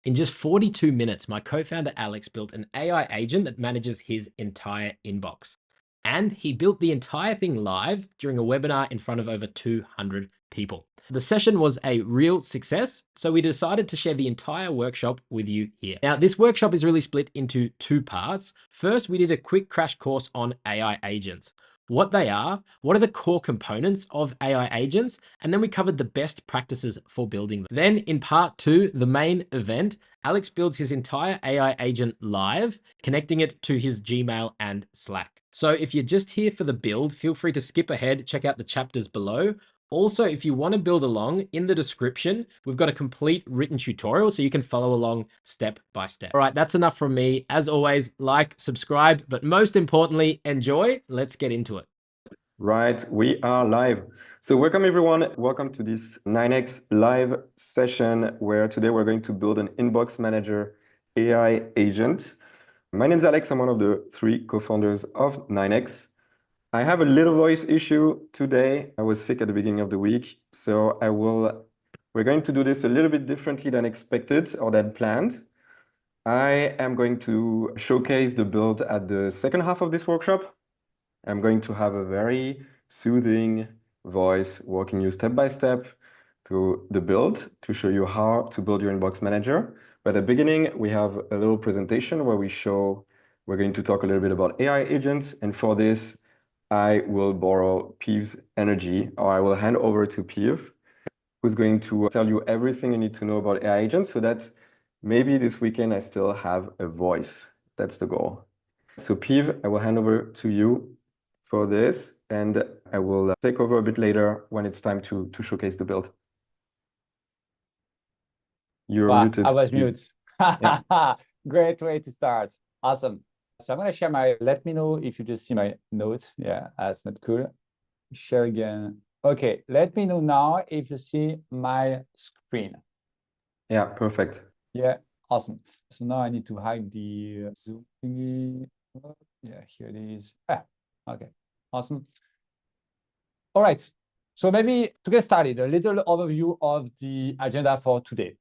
In just 42 minutes, my co-founder Alex built an AI agent that manages his entire inbox. And he built the entire thing live during a webinar in front of over 200 people. The session was a real success, so we decided to share the entire workshop with you here. Now, this workshop is really split into two parts. First, we did a quick crash course on AI agents, what they are, what are the core components of AI agents, and then we covered the best practices for building them. Then in part two, the main event, Alex builds his entire AI agent live, connecting it to his Gmail and Slack. So if you're just here for the build, feel free to skip ahead, check out the chapters below. Also, if you want to build along, in the description, we've got a complete written tutorial so you can follow along step by step. All right, that's enough from me. As always, like, subscribe, but most importantly, enjoy. Let's get into it. Right, we are live. So welcome everyone. Welcome to this 9x live session where today we're going to build an inbox manager AI agent. My name is Alex. I'm one of the three co-founders of 9x. I have a little voice issue today. I was sick at the beginning of the week, so we're going to do this a little bit differently than expected or than planned. I am going to showcase the build at the second half of this workshop. I'm going to have a very soothing voice walking you step by step through the build to show you how to build your inbox manager. But at the beginning, we have a little presentation where we're going to talk a little bit about AI agents. And for this, I will borrow Piv's energy, or I will hand over to Piv, who's going to tell you everything you need to know about AI agents so that maybe this weekend I still have a voice. That's the goal. So Piv, I will hand over to you for this, and I will take over a bit later when it's time to showcase the build. You're muted. I was muted. Yeah. Great way to start. Awesome. So I'm going to share let me know if you just see my notes. Yeah, that's not cool. Share again. Okay, let me know now if you see my screen. Yeah, perfect. Yeah, awesome. So now I need to hide the Zoom thingy. Yeah, here it is. Okay, awesome. All right. So maybe to get started, a little overview of the agenda for today.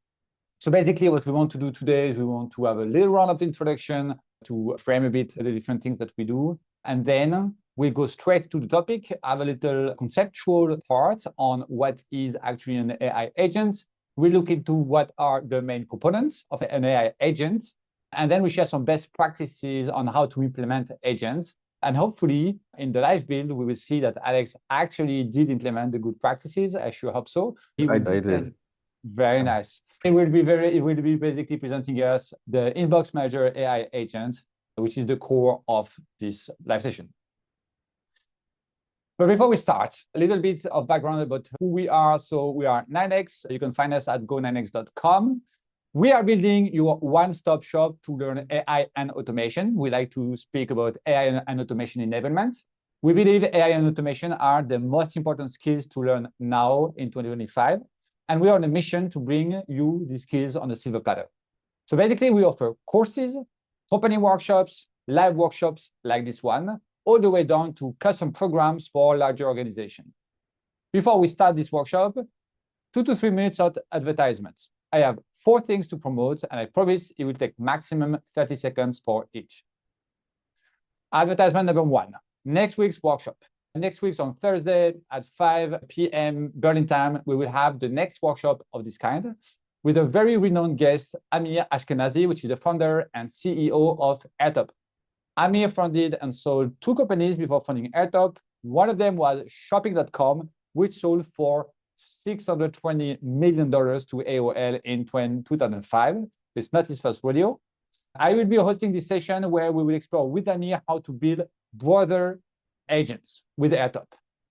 So basically what we want to do today is we want to have a little round of introduction to frame a bit the different things that we do. And then we go straight to the topic, have a little conceptual part on what is actually an AI agent. We look into what are the main components of an AI agent. And then we share some best practices on how to implement agents. And hopefully in the live build, we will see that Alex actually did implement the good practices. I sure hope so. I did. Very nice. It will be basically presenting us the Inbox Manager AI agent, which is the core of this live session. But before we start, a little bit of background about who we are. So we are 9x. You can find us at go9x.com. We are building your one-stop shop to learn AI and automation. We like to speak about AI and automation enablement. We believe AI and automation are the most important skills to learn now in 2025. And we are on a mission to bring you these skills on a silver platter. So basically, we offer courses, company workshops, live workshops like this one, all the way down to custom programs for larger organizations. Before we start this workshop, 2 to 3 minutes of advertisements. I have 4 things to promote, and I promise it will take maximum 30 seconds for each. Advertisement number 1, next week's workshop. Next week on Thursday at 5 p.m. Berlin time, we will have the next workshop of this kind with a very renowned guest, Amir Ashkenazi, which is the founder and CEO of AirTop. Amir founded and sold 2 companies before founding AirTop. One of them was shopping.com, which sold for $620 million to AOL in 2005. It's not his first rodeo. I will be hosting this session where we will explore with Amir how to build brother agents with AirTop.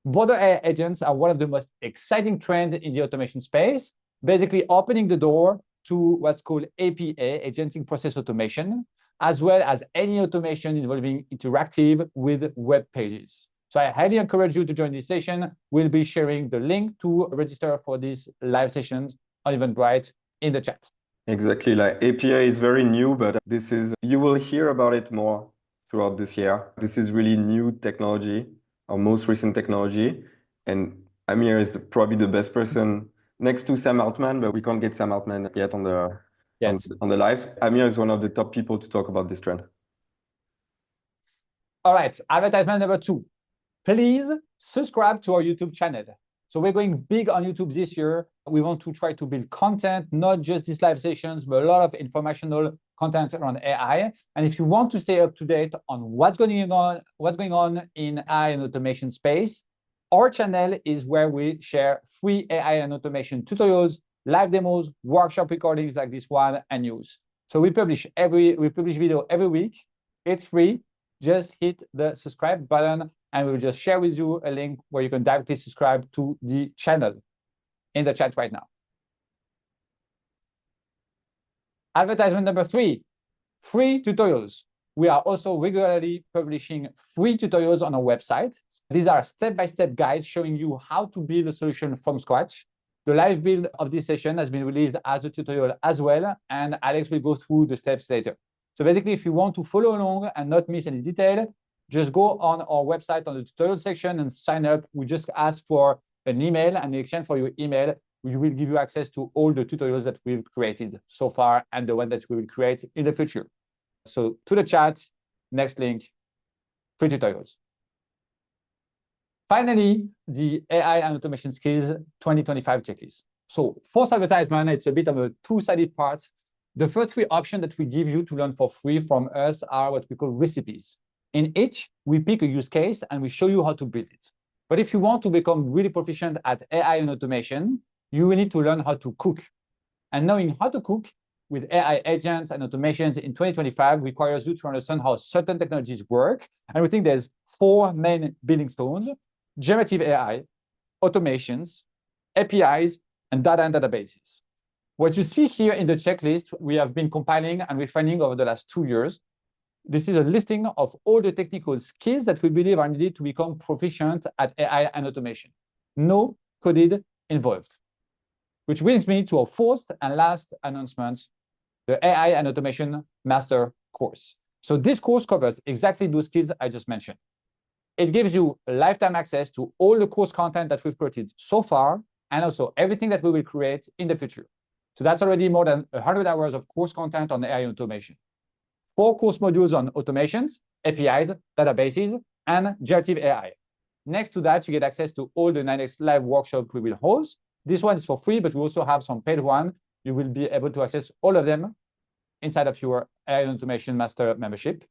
Brother AI agents are one of the most exciting trends in the automation space, basically opening the door to what's called APA, Agentic Process Automation, as well as any automation involving interactive with web pages. So I highly encourage you to join this session. We'll be sharing the link to register for these live sessions on Eventbrite in the chat. Exactly, like APA is very new, but you will hear about it more throughout this year. This is really new technology, our most recent technology. And Amir is probably the best person next to Sam Altman, but we can't get Sam Altman yet on the yet. on the lives. Amir is one of the top people to talk about this trend. All right, advertisement number 2. Please subscribe to our YouTube channel. So we're going big on YouTube this year. We want to try to build content, not just these live sessions, but a lot of informational content around AI. And if you want to stay up to date on what's going on in AI and automation space, our channel is where we share free AI and automation tutorials, live demos, workshop recordings like this one, and news. So we publish video every week. It's free. Just hit the subscribe button, and we will just share with you a link where you can directly subscribe to the channel in the chat right now. Advertisement number 3, free tutorials. We are also regularly publishing free tutorials on our website. These are step-by-step guides showing you how to build a solution from scratch. The live build of this session has been released as a tutorial as well, and Alex will go through the steps later. So basically, if you want to follow along and not miss any detail, just go on our website on the tutorial section and sign up. We just ask for an email, and in exchange for your email, we will give you access to all the tutorials that we've created so far and the one that we will create in the future. So to the chat, next link, free tutorials. Finally, the AI and automation skills 2025 checklist. So for advertisement, it's a bit of a two-sided part. The first 3 options that we give you to learn for free from us are what we call recipes. In each, we pick a use case and we show you how to build it. But if you want to become really proficient at AI and automation, you will need to learn how to cook. And knowing how to cook with AI agents and automations in 2025 requires you to understand how certain technologies work. And we think there's 4 main building stones: generative AI, automations, APIs, and data and databases. What you see here in the checklist, we have been compiling and refining over the last 2 years. This is a listing of all the technical skills that we believe are needed to become proficient at AI and automation. No coded involved. Which brings me to our 4th and last announcement, the AI and Automation Master course. So this course covers exactly those skills I just mentioned. It gives you lifetime access to all the course content that we've created so far, and also everything that we will create in the future. So that's already more than 100 hours of course content on AI and automation. 4 course modules on automations, APIs, databases, and generative AI. Next to that, you get access to all the 9x live workshops we will host. This one is for free, but we also have some paid one. You will be able to access all of them inside of your AI and Automation Master membership.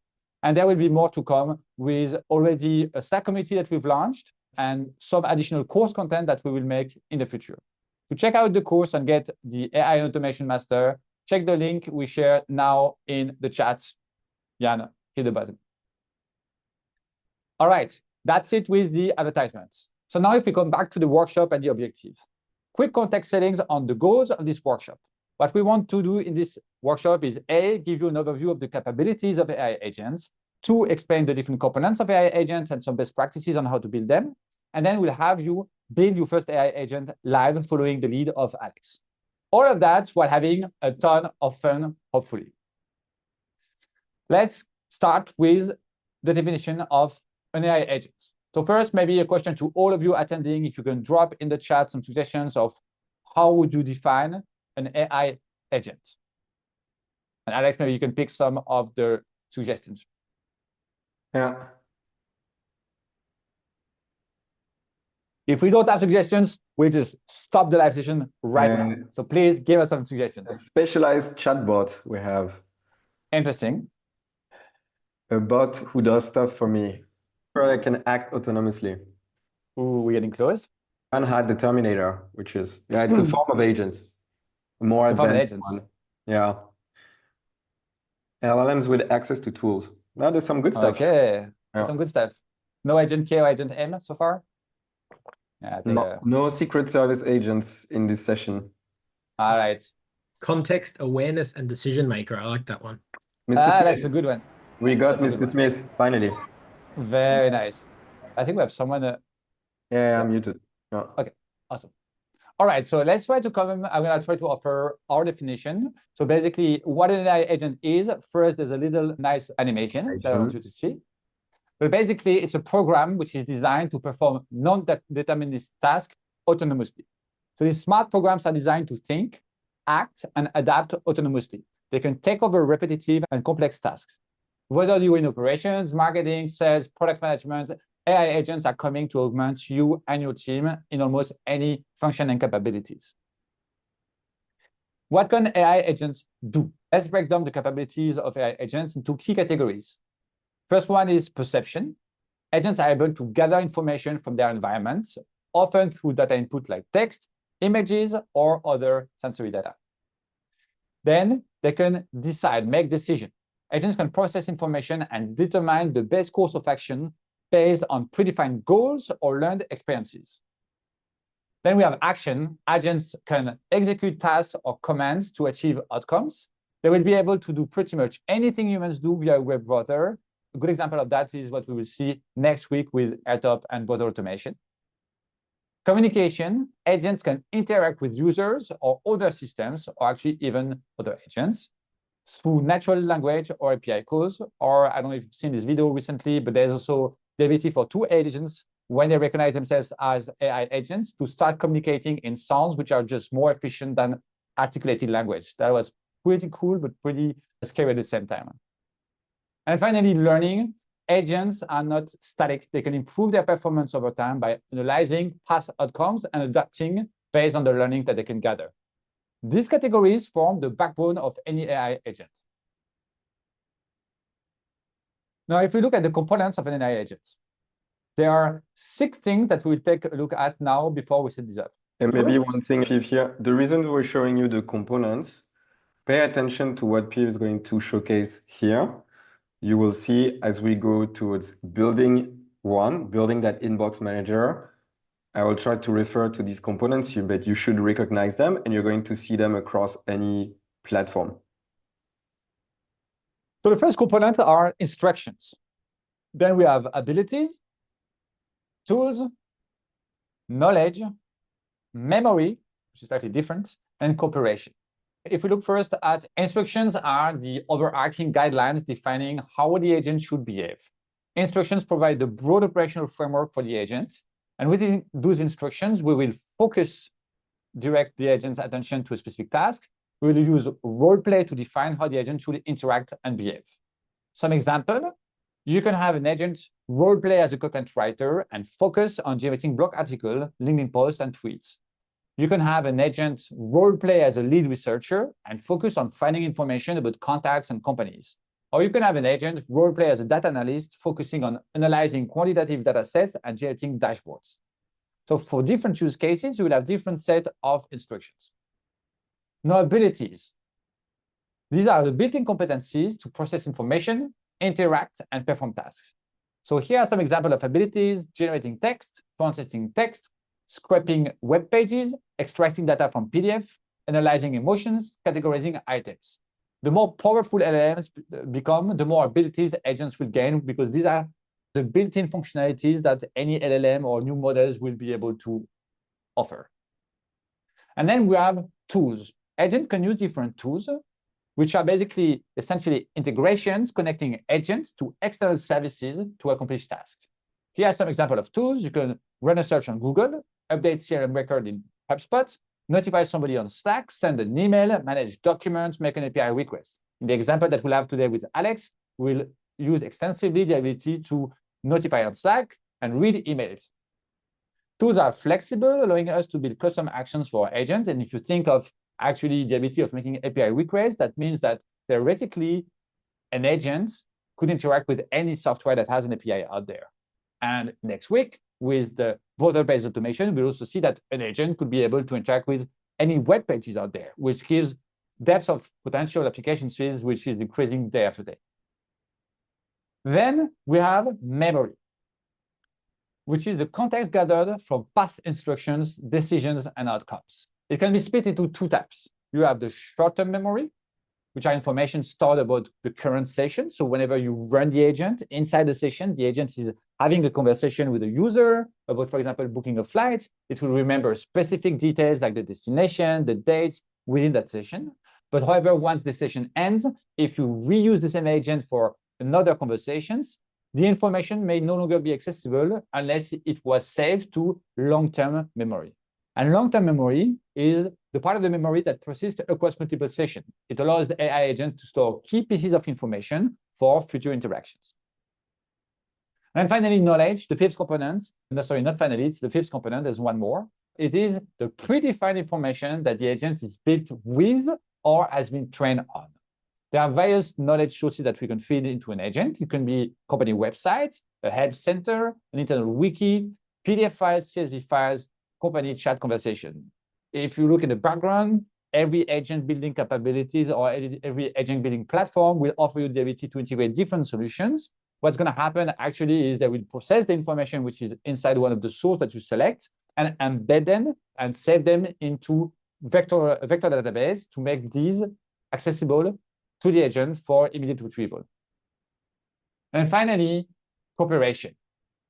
And there will be more to come with already a Slack community that we've launched and some additional course content that we will make in the future. To check out the course and get the AI and Automation Master, check the link we share now in the chat. Jan, hit the button. All right, that's it with the advertisements. So now if we come back to the workshop and the objective. Quick context settings on the goals of this workshop. What we want to do in this workshop is A, give you an overview of the capabilities of AI agents, 2, explain the different components of AI agents and some best practices on how to build them, and then we'll have you build your first AI agent live following the lead of Alex. All of that while having a ton of fun, hopefully. Let's start with the definition of an AI agent. So first, maybe a question to all of you attending, if you can drop in the chat some suggestions of how would you define an AI agent? And Alex, maybe you can pick some of the suggestions. Yeah. If we don't have suggestions, we'll just stop the live session right now. So please give us some suggestions. A specialized chatbot we have. Interesting. A bot who does stuff for me. Or I can act autonomously. Ooh, we're getting close. And had the Terminator, which is, yeah, it's a form of agent. A more advanced one. Yeah. LLMs with access to tools. Now there's some good stuff. Okay, some good stuff. No agent K or agent M so far? Yeah, no Secret Service agents in this session. All right. Context, awareness, and decision maker. I like that one. Mr. Smith. That's a good one. We got Mr. Smith, finally. Very nice. I think we have someone. Yeah, I'm muted. Yeah. Okay, awesome. All right, so let's try to come. I'm going to try to offer our definition. So basically, what an AI agent is, first, there's a little nice animation that I want you to see. But basically, it's a program which is designed to perform non-deterministic tasks autonomously. So these smart programs are designed to think, act and adapt autonomously. They can take over repetitive and complex tasks. Whether you're in operations, marketing, sales, product management, AI agents are coming to augment you and your team in almost any function and capabilities. What can AI agents do? Let's break down the capabilities of AI agents into key categories. First one is perception. Agents are able to gather information from their environment, often through data input like text, images, or other sensory data. Then they can decide, make decisions. Agents can process information and determine the best course of action based on predefined goals or learned experiences. Then we have action. Agents can execute tasks or commands to achieve outcomes. They will be able to do pretty much anything humans do via a web browser. A good example of that is what we will see next week with AirTop and browser automation. Communication. Agents can interact with users or other systems, or actually even other agents, through natural language or API calls. Or I don't know if you've seen this video recently, but there's also the ability for two agents, when they recognize themselves as AI agents, to start communicating in sounds which are just more efficient than articulated language. That was pretty cool, but pretty scary at the same time. And finally, learning. Agents are not static. They can improve their performance over time by analyzing past outcomes and adapting based on the learning that they can gather. These categories form the backbone of any AI agent. Now, if we look at the components of an AI agent, there are 6 things that we'll take a look at now before we set this up. And maybe First, one thing, Piv, here, the reason we're showing you the components, pay attention to what Piv is going to showcase here. You will see as we go towards building that inbox manager, I will try to refer to these components, but you should recognize them, and you're going to see them across any platform. So the first component are instructions. Then we have abilities, tools, knowledge, memory, which is slightly different, and cooperation. If we look first at instructions, are the overarching guidelines defining how the agent should behave. Instructions provide the broad operational framework for the agent. And within those instructions, we will direct the agent's attention to a specific task. We will use role play to define how the agent should interact and behave. Some example, you can have an agent role play as a content writer and focus on generating blog articles, LinkedIn posts, and tweets. You can have an agent role play as a lead researcher and focus on finding information about contacts and companies. Or you can have an agent role play as a data analyst, focusing on analyzing quantitative data sets and generating dashboards. So for different use cases, you will have different set of instructions. Now, abilities. These are the built-in competencies to process information, interact, and perform tasks. So here are some examples of abilities: generating text, processing text, scraping web pages, extracting data from PDF, analyzing emotions, categorizing items. The more powerful LLMs become, the more abilities agents will gain, because these are the built-in functionalities that any LLM or new models will be able to offer. And then we have tools. Agents can use different tools, which are basically essentially integrations connecting agents to external services to accomplish tasks. Here are some examples of tools. You can run a search on Google, update CRM record in HubSpot, notify somebody on Slack, send an email, manage documents, make an API request. In the example that we'll have today with Alex, we'll use extensively the ability to notify on Slack and read emails. Tools are flexible, allowing us to build custom actions for our agent. And if you think of actually the ability of making API requests, that means that theoretically an agent could interact with any software that has an API out there. And next week, with the browser-based automation, we'll also see that an agent could be able to interact with any web pages out there, which gives depth of potential application space, which is increasing day after day. Then we have memory, which is the context gathered from past instructions, decisions, and outcomes. It can be split into 2 types. You have the short-term memory, which are information stored about the current session. So whenever you run the agent, inside the session, the agent is having a conversation with a user about, for example, booking a flight. It will remember specific details like the destination, the dates within that session. But however, once the session ends, if you reuse the same agent for another conversations, the information may no longer be accessible unless it was saved to long-term memory. And long-term memory is the part of the memory that persists across multiple sessions. It allows the AI agent to store key pieces of information for future interactions. And finally, knowledge, the fifth component. No, sorry, not finally, it's the fifth component. There's one more. It is the predefined information that the agent is built with or has been trained on. There are various knowledge sources that we can feed into an agent. It can be company website, a help center, an internal wiki, PDF files, CSV files, company chat conversation. If you look in the background, every agent building capabilities or every agent building platform will offer you the ability to integrate different solutions. What's going to happen actually is they will process the information which is inside one of the sources that you select and embed them and save them into vector database to make these accessible to the agent for immediate retrieval. And finally, cooperation,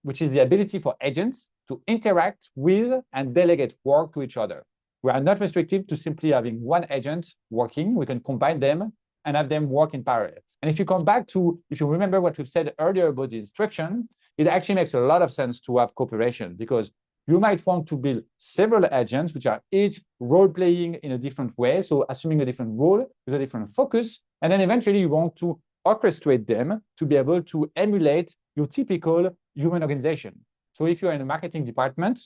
which is the ability for agents to interact with and delegate work to each other. We are not restricted to simply having one agent working. We can combine them and have them work in parallel. And if you come back to, if you remember what we've said earlier about the instruction, it actually makes a lot of sense to have cooperation because you might want to build several agents which are each role-playing in a different way, so assuming a different role with a different focus, and then eventually you want to orchestrate them to be able to emulate your typical human organization. So if you're in a marketing department,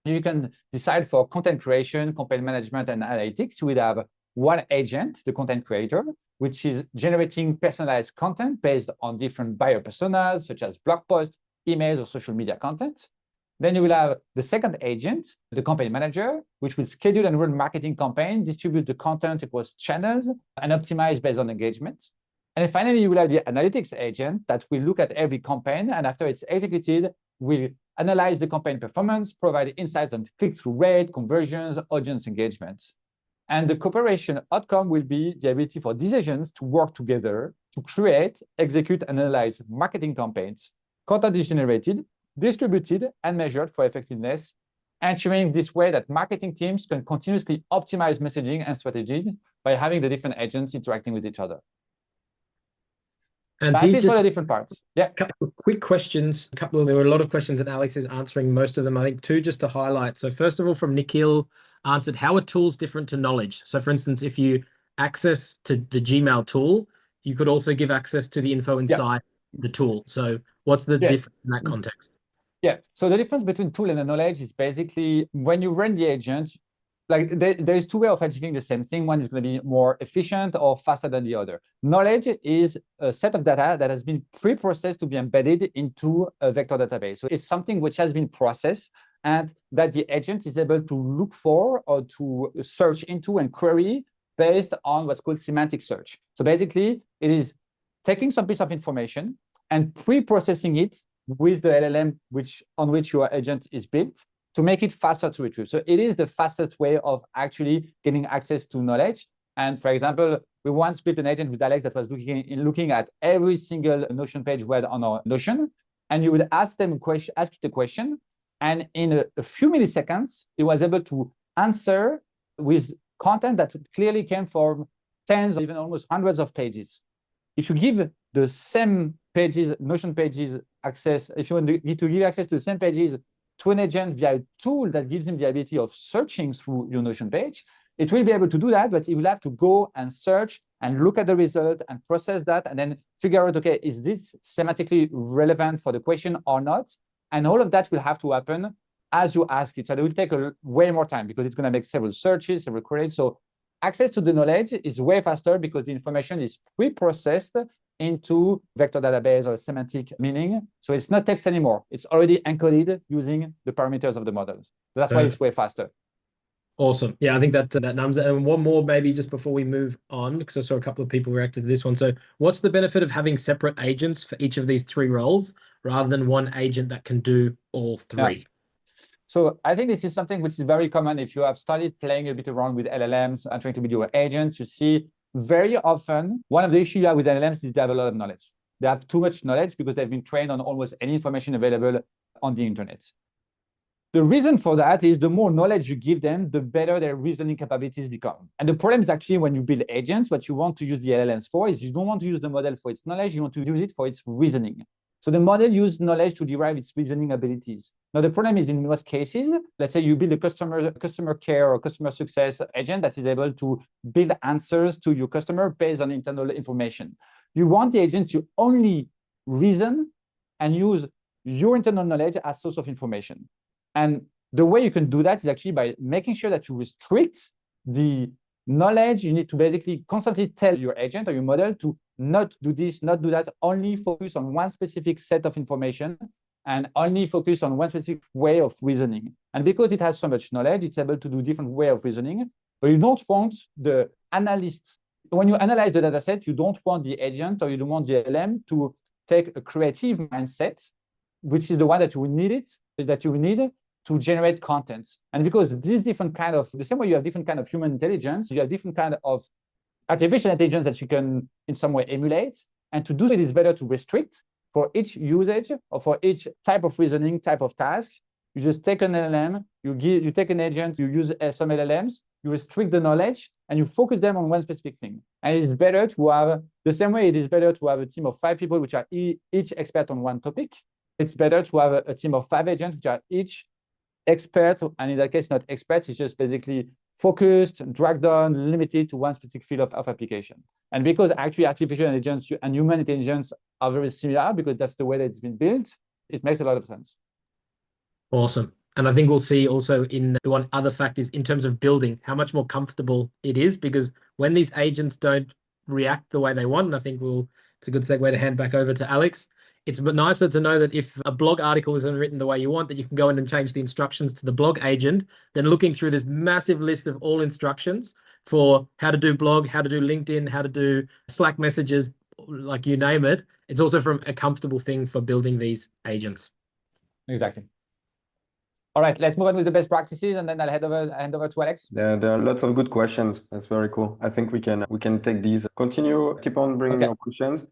you can decide for content creation, campaign management, and analytics. You will have one agent, the content creator, which is generating personalized content based on different buyer personas, such as blog posts, emails, or social media content. Then you will have the second agent, the campaign manager, which will schedule and run marketing campaigns, distribute the content across channels, and optimize based on engagement. And then finally, you will have the analytics agent that will look at every campaign, and after it's executed, will analyze the campaign performance, provide insights on click-through rate, conversions, audience engagements. And the cooperation outcome will be the ability for these agents to work together to create, execute, and analyze marketing campaigns. Content is generated, distributed, and measured for effectiveness, ensuring this way that marketing teams can continuously optimize messaging and strategies by having the different agents interacting with each other. And That's it for the different parts. Yeah. A couple of quick questions. There were a lot of questions and Alex is answering most of them. I think two just to highlight. So first of all, from Nikhil answered, how are tools different to knowledge? So for instance, if you access to the Gmail tool, you could also give access to the info inside the tool. So what's the difference in that context? Yeah. So the difference between tool and the knowledge is basically when you run the agent, like there is two ways of achieving the same thing. One is going to be more efficient or faster than the other. Knowledge is a set of data that has been pre-processed to be embedded into a vector database. So it's something which has been processed and that the agent is able to look for or to search into and query based on what's called semantic search. So basically, it is taking some piece of information and pre-processing it with the LLM on which your agent is built to make it faster to retrieve. So it is the fastest way of actually getting access to knowledge. And for example, we once built an agent with Alex that was looking at every single Notion page we had on our Notion. And you would ask it a question. And in a few milliseconds, it was able to answer with content that clearly came from tens or even almost hundreds of pages. If you give the same pages, Notion pages access, if you want to give access to the same pages to an agent via a tool that gives him the ability of searching through your Notion page, it will be able to do that, but it will have to go and search and look at the result and process that and then figure out, okay, is this semantically relevant for the question or not? And all of that will have to happen as you ask it. So it will take way more time because it's going to make several searches, several queries. So access to the knowledge is way faster because the information is pre-processed into vector database or semantic meaning. So it's not text anymore. It's already encoded using the parameters of the models. So that's why it's way faster. Awesome. Yeah, I think that numbers. And one more maybe just before we move on, because I saw a couple of people reacted to this one. So what's the benefit of having separate agents for each of these three roles rather than one agent that can do all three? Yeah. So I think this is something which is very common. If you have started playing a bit around with LLMs and trying to build your agents, you see very often one of the issues you have with LLMs is they have a lot of knowledge. They have too much knowledge because they've been trained on almost any information available on the internet. The reason for that is the more knowledge you give them, the better their reasoning capabilities become. And the problem is actually when you build agents, what you want to use the LLMs for is you don't want to use the model for its knowledge, you want to use it for its reasoning. So the model uses knowledge to derive its reasoning abilities. Now, the problem is in most cases, let's say you build a customer care or customer success agent that is able to build answers to your customer based on internal information. You want the agent to only reason and use your internal knowledge as source of information. And the way you can do that is actually by making sure that you restrict the knowledge. You need to basically constantly tell your agent or your model to not do this, not do that, only focus on one specific set of information and only focus on one specific way of reasoning. And because it has so much knowledge, it's able to do different way of reasoning. But you don't want the analyst. When you analyze the data set, you don't want the agent or you don't want the LM to take a creative mindset, which is the one that you need to generate content. And because these different kind of, the same way you have different kind of human intelligence, you have different kind of artificial intelligence that you can in some way emulate. And to do it is better to restrict for each usage or for each type of reasoning, type of task. You just take an LLM, you take an agent, you use some LLMs, you restrict the knowledge, and you focus them on one specific thing. And it's better to have, the same way it is better to have a team of 5 people which are each expert on one topic. It's better to have a team of 5 agents which are each expert, and in that case, not experts, it's just basically focused, dragged down, limited to one specific field of application. And because actually artificial intelligence and human intelligence are very similar because that's the way that it's been built, it makes a lot of sense. Awesome. And I think we'll see also in the one other fact is in terms of building, how much more comfortable it is, because when these agents don't react the way they want, and I think it's a good segue to hand back over to Alex. It's nicer to know that if a blog article isn't written the way you want, that you can go in and change the instructions to the blog agent than looking through this massive list of all instructions for how to do blog, how to do LinkedIn, how to do Slack messages, like you name it. It's also from a comfortable thing for building these agents. Exactly. All right, let's move on with the best practices, and then I'll hand over to Alex. There are lots of good questions. That's very cool. I think we can take these. Continue, keep on bringing your questions,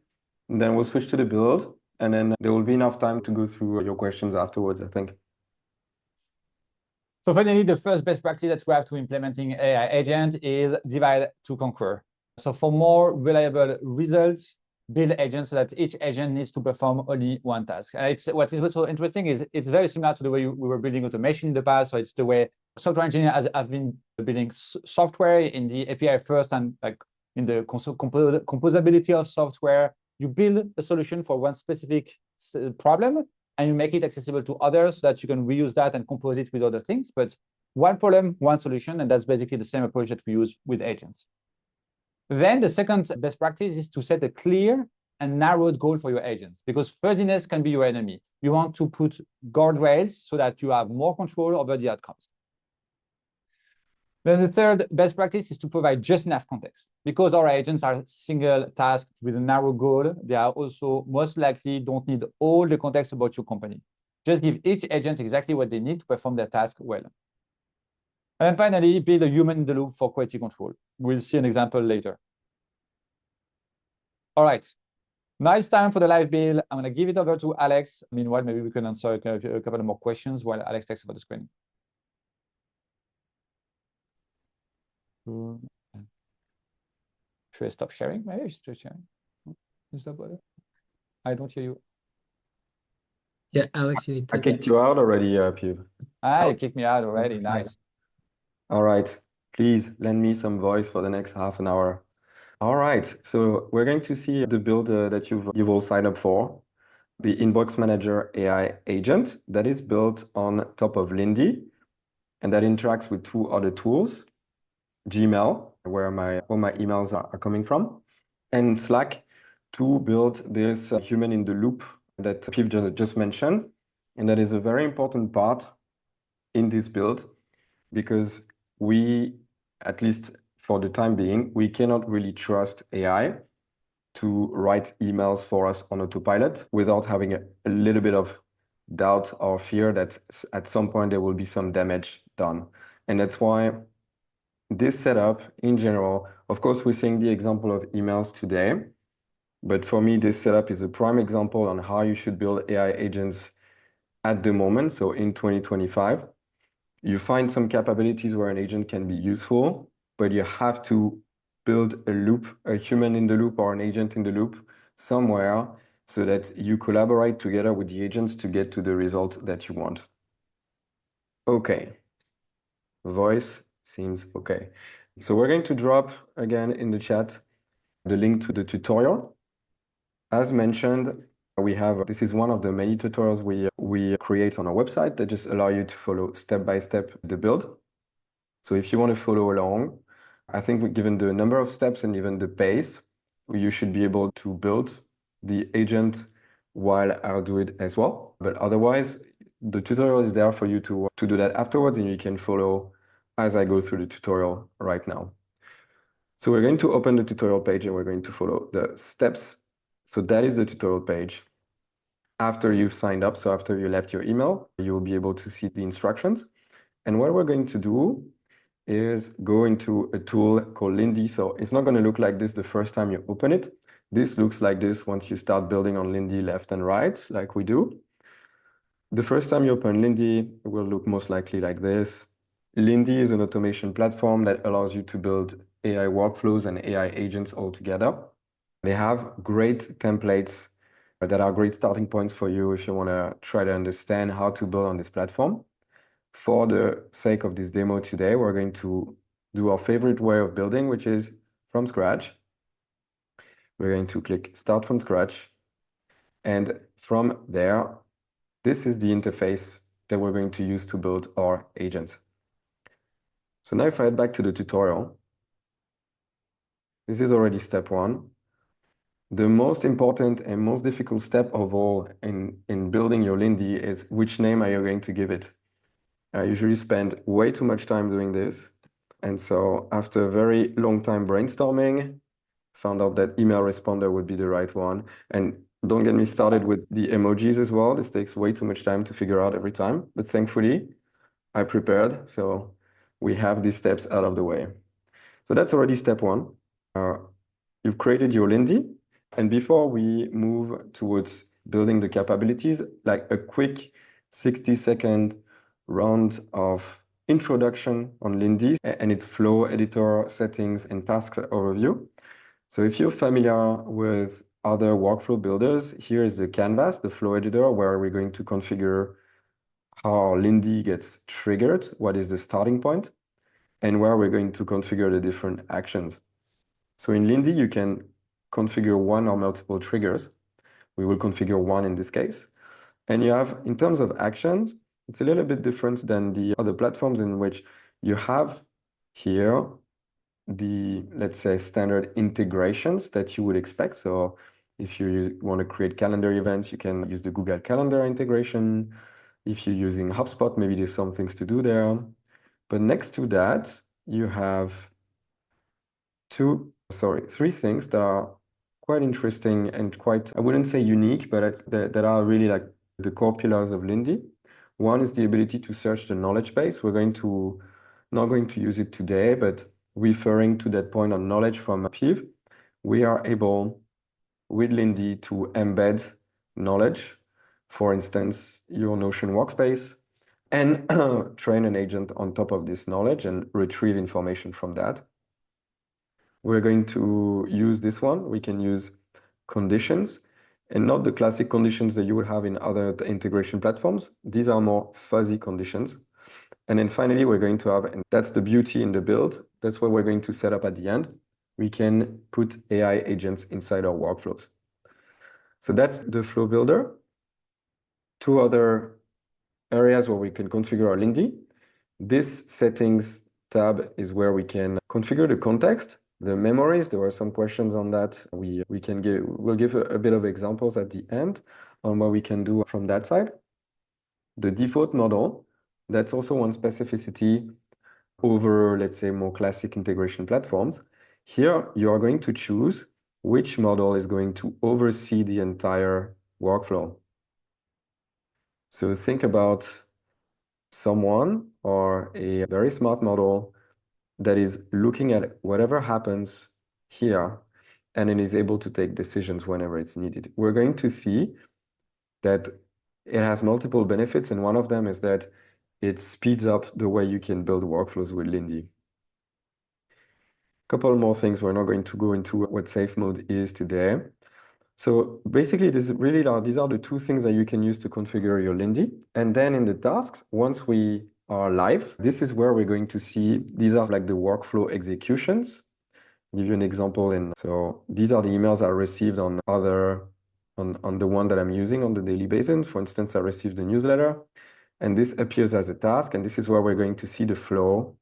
and then we'll switch to the build. And then there will be enough time to go through your questions afterwards, I think. So finally, the first best practice that we have to implementing AI agent is divide to conquer. So for more reliable results, build agents so that each agent needs to perform only one task. And what is also interesting is it's very similar to the way we were building automation in the past. So it's the way software engineers have been building software in the API first and like in the composability of software. You build a solution for one specific problem and you make it accessible to others so that you can reuse that and compose it with other things. But one problem, one solution, and that's basically the same approach that we use with agents. Then the second best practice is to set a clear and narrowed goal for your agents, because fuzziness can be your enemy. You want to put guardrails so that you have more control over the outcomes. Then the third best practice is to provide just enough context. Because our agents are single tasked with a narrow goal, they are also most likely don't need all the context about your company. Just give each agent exactly what they need to perform their task well. And then finally, build a human in the loop for quality control. We'll see an example later. All right, now it's time for the live build. I'm going to give it over to Alex. Meanwhile, maybe we can answer a couple of more questions while Alex takes over the screen. Should I stop sharing? Maybe I should stop sharing. Is that better? I don't hear you. Yeah, Alex, you need to. I kicked you out already, Piv. You kicked me out already. Nice. All right. Please lend me some voice for the next half an hour. All right. So we're going to see the build that you've all signed up for, the Inbox Manager AI agent that is built on top of Lindy, and that interacts with 2 other tools, Gmail, where all my emails are coming from, and Slack to build this human in the loop that Piv just mentioned. And that is a very important part in this build because we, at least for the time being, we cannot really trust AI to write emails for us on autopilot without having a little bit of doubt or fear that at some point there will be some damage done. And that's why this setup in general, of course, we're seeing the example of emails today, but for me, this setup is a prime example on how you should build AI agents at the moment. So in 2025, you find some capabilities where an agent can be useful, but you have to build a loop, a human in the loop or an agent in the loop somewhere so that you collaborate together with the agents to get to the result that you want. Okay. Voice seems okay. So we're going to drop again in the chat the link to the tutorial. As mentioned, this is one of the many tutorials we create on our website that just allow you to follow step by step the build. So if you want to follow along, I think given the number of steps and even the pace, you should be able to build the agent while I'll do it as well. But otherwise, the tutorial is there for you to do that afterwards, and you can follow as I go through the tutorial right now. So we're going to open the tutorial page and we're going to follow the steps. So that is the tutorial page. After you've signed up, so after you left your email, you will be able to see the instructions. And what we're going to do is go into a tool called Lindy. So it's not going to look like this the first time you open it. This looks like this once you start building on Lindy left and right, like we do. The first time you open Lindy, it will look most likely like this. Lindy is an automation platform that allows you to build AI workflows and AI agents all together. They have great templates that are great starting points for you if you want to try to understand how to build on this platform. For the sake of this demo today, we're going to do our favorite way of building, which is from scratch. We're going to click Start from Scratch. And from there, this is the interface that we're going to use to build our agent. So now if I head back to the tutorial, this is already step one. The most important and most difficult step of all in building your Lindy is which name are you going to give it? I usually spend way too much time doing this. And so after a very long time brainstorming, found out that email responder would be the right one. And don't get me started with the emojis as well. This takes way too much time to figure out every time. But thankfully, I prepared. So we have these steps out of the way. So that's already step one. You've created your Lindy. And before we move towards building the capabilities, like a quick 60-second round of introduction on Lindy and its flow editor settings and tasks overview. So if you're familiar with other workflow builders, here is the canvas, the flow editor, where we're going to configure how Lindy gets triggered, what is the starting point, and where we're going to configure the different actions. So in Lindy, you can configure one or multiple triggers. We will configure one in this case. And you have, in terms of actions, it's a little bit different than the other platforms in which you have here the, let's say, standard integrations that you would expect. So if you want to create calendar events, you can use the Google Calendar integration. If you're using HubSpot, maybe there's some things to do there. But next to that, you have three things that are quite interesting and quite, I wouldn't say unique, but that are really like the core pillars of Lindy. One is the ability to search the knowledge base. We're not going to use it today, but referring to that point on knowledge from PIV, we are able with Lindy to embed knowledge, for instance, your Notion workspace, and train an agent on top of this knowledge and retrieve information from that. We're going to use this one. We can use conditions and not the classic conditions that you would have in other integration platforms. These are more fuzzy conditions. And then finally, we're going to have, and that's the beauty in the build, that's what we're going to set up at the end. We can put AI agents inside our workflows. So that's the flow builder. Two other areas where we can configure our Lindy. This settings tab is where we can configure the context, the memories. There were some questions on that. We'll give a bit of examples at the end on what we can do from that side. The default model, that's also one specificity over, let's say, more classic integration platforms. Here, you are going to choose which model is going to oversee the entire workflow. So think about someone or a very smart model that is looking at whatever happens here and then is able to take decisions whenever it's needed. We're going to see that it has multiple benefits, and one of them is that it speeds up the way you can build workflows with Lindy. Couple more things. We're not going to go into what safe mode is today. So basically, these are the two things that you can use to configure your Lindy. And then in the tasks, once we are live, this is where we're going to see, these are like the workflow executions. I'll give you an example. So these are the emails I received on the one that I'm using on the daily basis. For instance, I received the newsletter, and this appears as a task. And this is where we're going to see the flow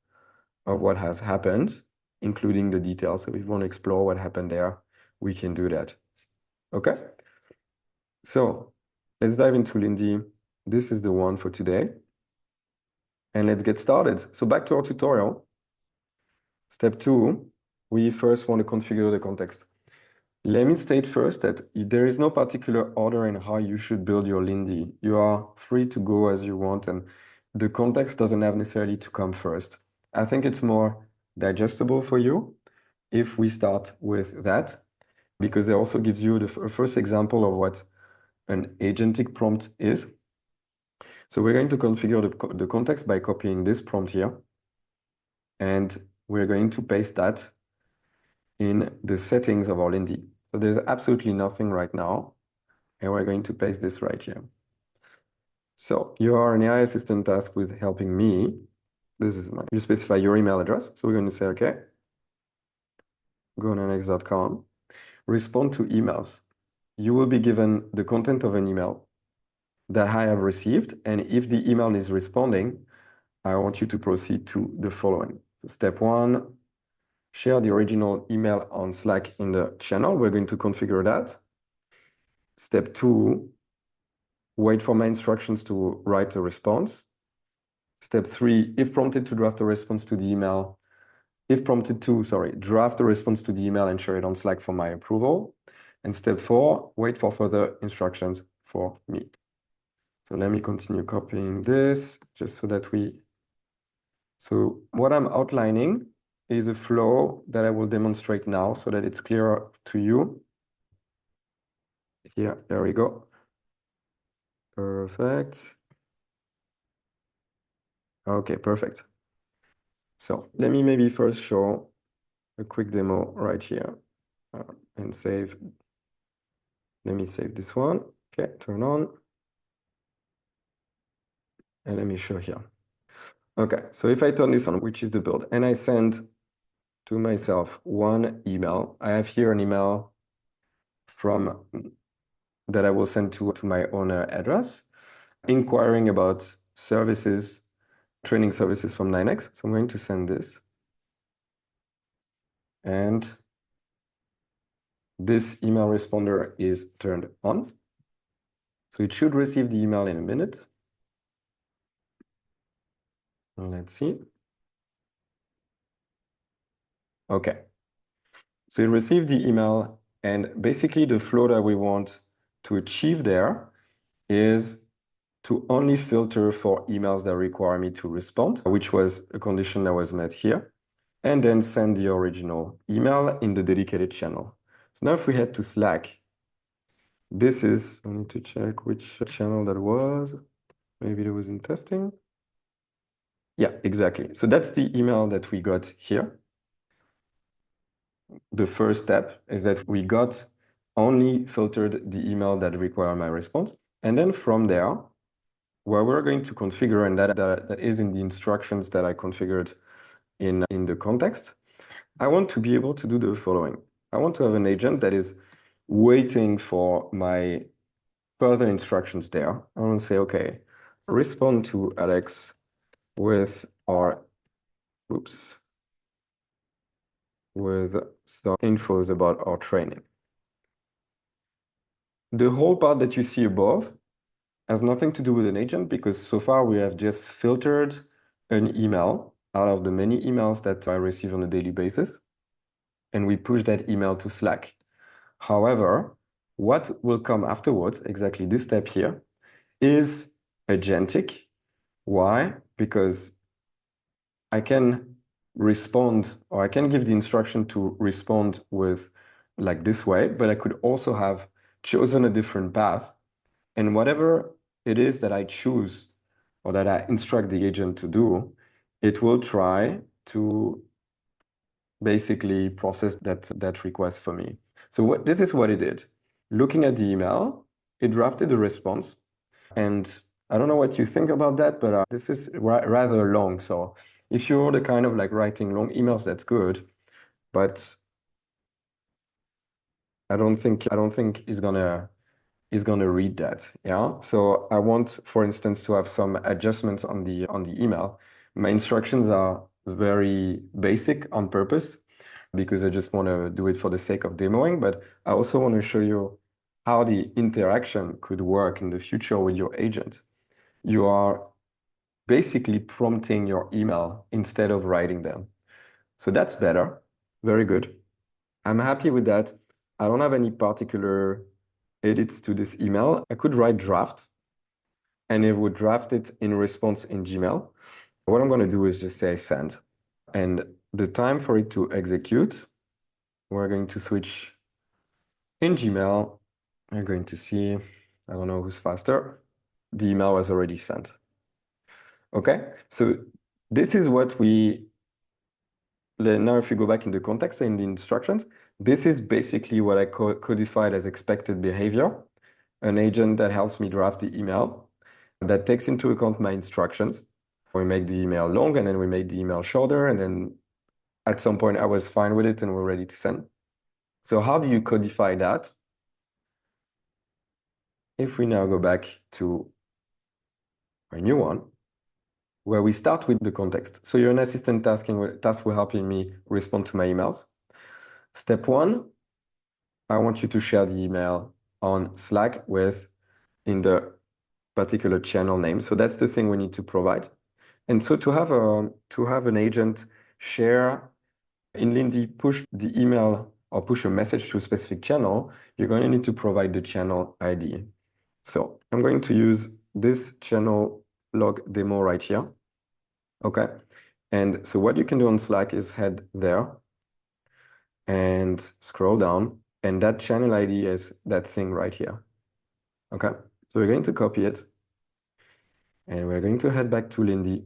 of what has happened, including the details. So if we want to explore what happened there, we can do that. Okay. So let's dive into Lindy. This is the one for today. And let's get started. So back to our tutorial. Step 2, we first want to configure the context. Let me state first that there is no particular order in how you should build your Lindy. You are free to go as you want, and the context doesn't have necessarily to come first. I think it's more digestible for you if we start with that, because it also gives you the first example of what an agentic prompt is. So we're going to configure the context by copying this prompt here, and we're going to paste that in the settings of our Lindy. So there's absolutely nothing right now, and we're going to paste this right here. So you are an AI assistant task with helping me. You specify your email address. So we're going to say, okay, go on nx.com, respond to emails. You will be given the content of an email that I have received. And if the email is responding, I want you to proceed to the following. So step 1, share the original email on Slack in the channel. We're going to configure that. Step 2, wait for my instructions to write a response. Step 3, if prompted to draft a response to the email, draft a response to the email and share it on Slack for my approval. And step 4, wait for further instructions for me. So let me continue copying this just so that so what I'm outlining is a flow that I will demonstrate now so that it's clearer to you. Here, there we go. Perfect. Okay, perfect. So let me maybe first show a quick demo right here and save. Let me save this one. Okay, turn on. And let me show here. Okay, so if I turn this on, which is the build, and I send to myself one email, I have here an email from that I will send to my owner address, inquiring about services, training services from 9x. So I'm going to send this. And this email responder is turned on. So it should receive the email in a minute. Let's see. Okay. So it received the email, and basically the flow that we want to achieve there is to only filter for emails that require me to respond, which was a condition that was met here, and then send the original email in the dedicated channel. So now if we head to Slack, I need to check which channel that was. Maybe it was in testing. Yeah, exactly. So that's the email that we got here. The first step is that we got only filtered the email that require my response. And then from there, where we're going to configure, and that is in the instructions that I configured in the context, I want to be able to do the following. I want to have an agent that is waiting for my further instructions there. I want to say, okay, respond to Alex with some infos about our training. The whole part that you see above has nothing to do with an agent, because so far we have just filtered an email out of the many emails that I receive on a daily basis, and we push that email to Slack. However, what will come afterwards, exactly this step here, is agentic. Why? Because I can respond, or I can give the instruction to respond with like this way, but I could also have chosen a different path, and whatever it is that I choose or that I instruct the agent to do, it will try to basically process that request for me. So this is what it did. looking at the email, it drafted a response. And I don't know what you think about that, but this is rather long. So if you're the kind of like writing long emails, that's good. But I don't think is gonna read that. Yeah. So I want, for instance, to have some adjustments on the email. My instructions are very basic on purpose because I just want to do it for the sake of demoing, but I also want to show you how the interaction could work in the future with your agent. You are basically prompting your email instead of writing them. So that's better. Very good. I'm happy with that. I don't have any particular edits to this email. I could write draft and it would draft it in response in Gmail. What I'm going to do is just say send. And the time for it to execute, we're going to switch in Gmail. We're going to see, I don't know who's faster. The email was already sent. Okay, so this is what now if you go back in the context in the instructions, this is basically what I codified as expected behavior. An agent that helps me draft the email that takes into account my instructions. We make the email long and then we make the email shorter. And then at some point I was fine with it and we're ready to send. So how do you codify that? If we now go back to a new one, where we start with the context. So you're an assistant task will helping me respond to my emails. Step one, I want you to share the email on Slack in the particular channel name. So that's the thing we need to provide. And so to have an agent share in Lindy, push the email or push a message to a specific channel, you're going to need to provide the channel ID. So I'm going to use this channel log demo right here. Okay. And so what you can do on Slack is head there and scroll down, and that channel ID is that thing right here. Okay. So we're going to copy it and we're going to head back to Lindy,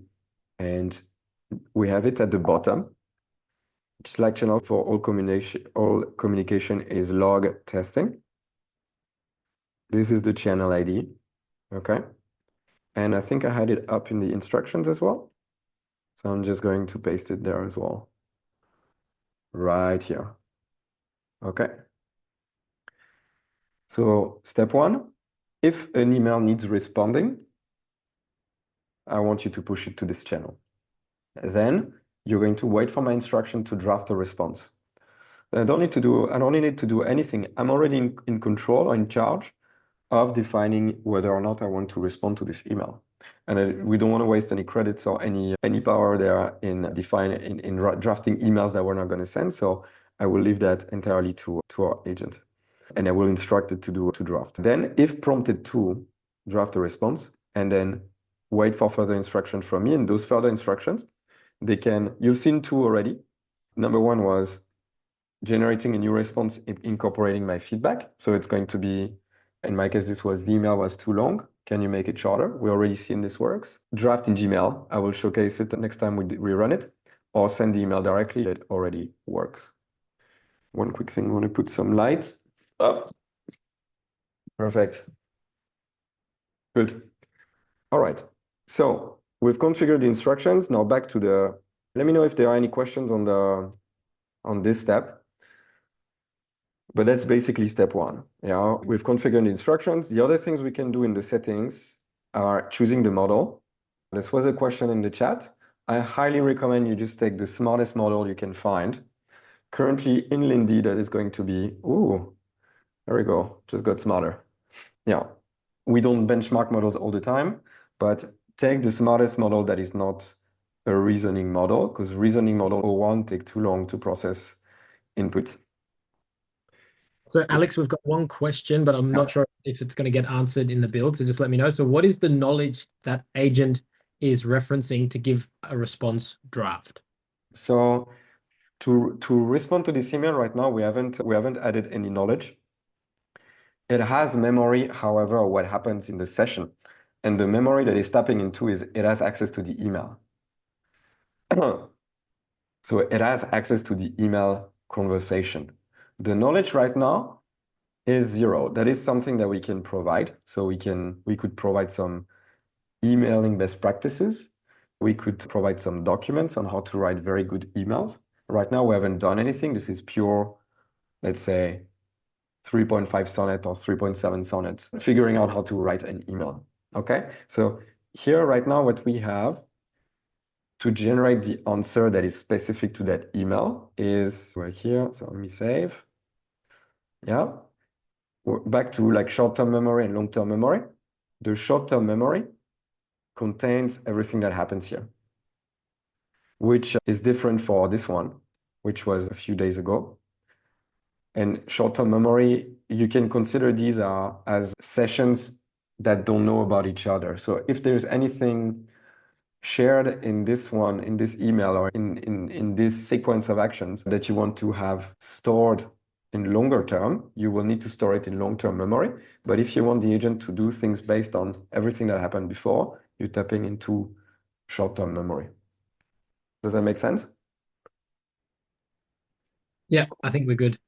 and we have it at the bottom. Slack channel for all communication is log testing. This is the channel ID. Okay. And I think I had it up in the instructions as well. So I'm just going to paste it there as well. Right here. Okay. So step one, if an email needs responding, I want you to push it to this channel. Then you're going to wait for my instruction to draft a response. I don't need to do anything. I'm already in control or in charge of defining whether or not I want to respond to this email. And we don't want to waste any credits or any power there in drafting emails that we're not going to send. So I will leave that entirely to our agent, and I will instruct it to draft. Then, if prompted to draft a response, and then wait for further instruction from me. And those further instructions, you've seen two already. Number one was generating a new response, incorporating my feedback. So it's going to be, in my case, the email was too long. Can you make it shorter? We already seen this works. Draft in Gmail. I will showcase it next time we run it, or send the email directly. It already works. One quick thing, I want to put some light up. Perfect. Good. All right. So we've configured the instructions. Now back to let me know if there are any questions on this step. But that's basically step one. Yeah, we've configured the instructions. The other things we can do in the settings are choosing the model. This was a question in the chat. I highly recommend you just take the smartest model you can find. Currently in Lindy, that is going to be, there we go, just got smarter. Yeah, we don't benchmark models all the time, but take the smartest model that is not a reasoning model, because reasoning model won't take too long to process input. So Alex, we've got one question, but I'm not sure if it's going to get answered in the build. So just let me know. So what is the knowledge that agent is referencing to give a response draft? So to respond to this email right now, we haven't added any knowledge. It has memory, however, of what happens in the session. And the memory that it's tapping into is it has access to the email. So it has access to the email conversation. The knowledge right now is 0. That is something that we can provide. So we could provide some emailing best practices. We could provide some documents on how to write very good emails. Right now, we haven't done anything. This is pure, let's say, 3.5 sonnet or 3.7 sonnets, figuring out how to write an email. Okay, so here right now, what we have to generate the answer that is specific to that email is right here. So let me save. Yeah, we're back to like short-term memory and long-term memory. The short-term memory contains everything that happens here, which is different for this one, which was a few days ago. And short-term memory, you can consider these as sessions that don't know about each other. So if there's anything shared in this one, in this email, or in this sequence of actions that you want to have stored in longer term, you will need to store it in long-term memory. But if you want the agent to do things based on everything that happened before, you're tapping into short-term memory. Does that make sense? Yeah, I think we're good.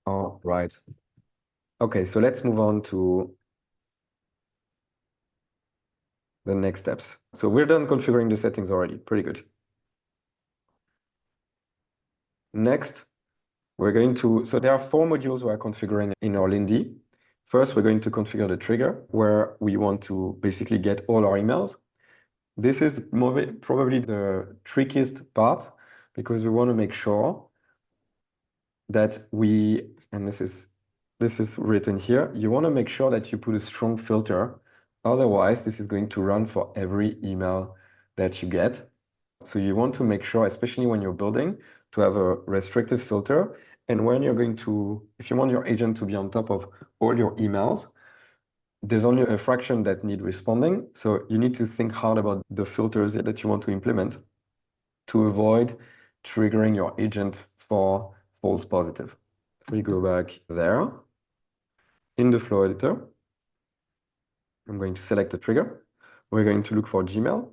All right. Okay, so let's move on to the next steps. So we're done configuring the settings already. Pretty good. Next, we're going to, so there are 4 modules we are configuring in our Lindy. First, we're going to configure the trigger where we want to basically get all our emails. This is probably the trickiest part because we want to make sure that and this is written here, you want to make sure that you put a strong filter. Otherwise, this is going to run for every email that you get. So you want to make sure, especially when you're building, to have a restrictive filter. And when you're going to, if you want your agent to be on top of all your emails, there's only a fraction that need responding. So you need to think hard about the filters that you want to implement to avoid triggering your agent for false positive. We go back there. In the flow editor, I'm going to select a trigger. We're going to look for Gmail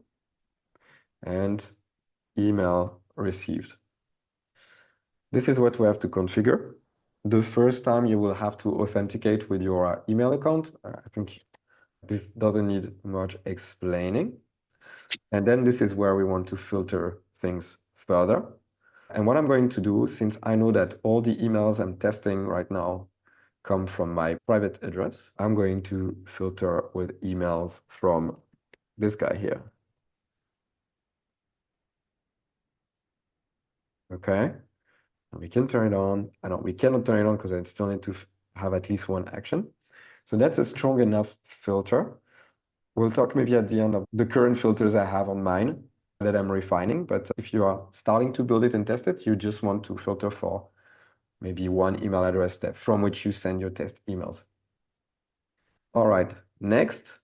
and email received. This is what we have to configure. The first time you will have to authenticate with your email account. I think this doesn't need much explaining. And then this is where we want to filter things further. And what I'm going to do, since I know that all the emails I'm testing right now come from my private address, I'm going to filter with emails from this guy here. Okay, and we can turn it on. We cannot turn it on because I still need to have at least one action. So that's a strong enough filter. We'll talk maybe at the end of the current filters I have on mine that I'm refining. But if you are starting to build it and test it, you just want to filter for maybe one email address from which you send your test emails. All right, next,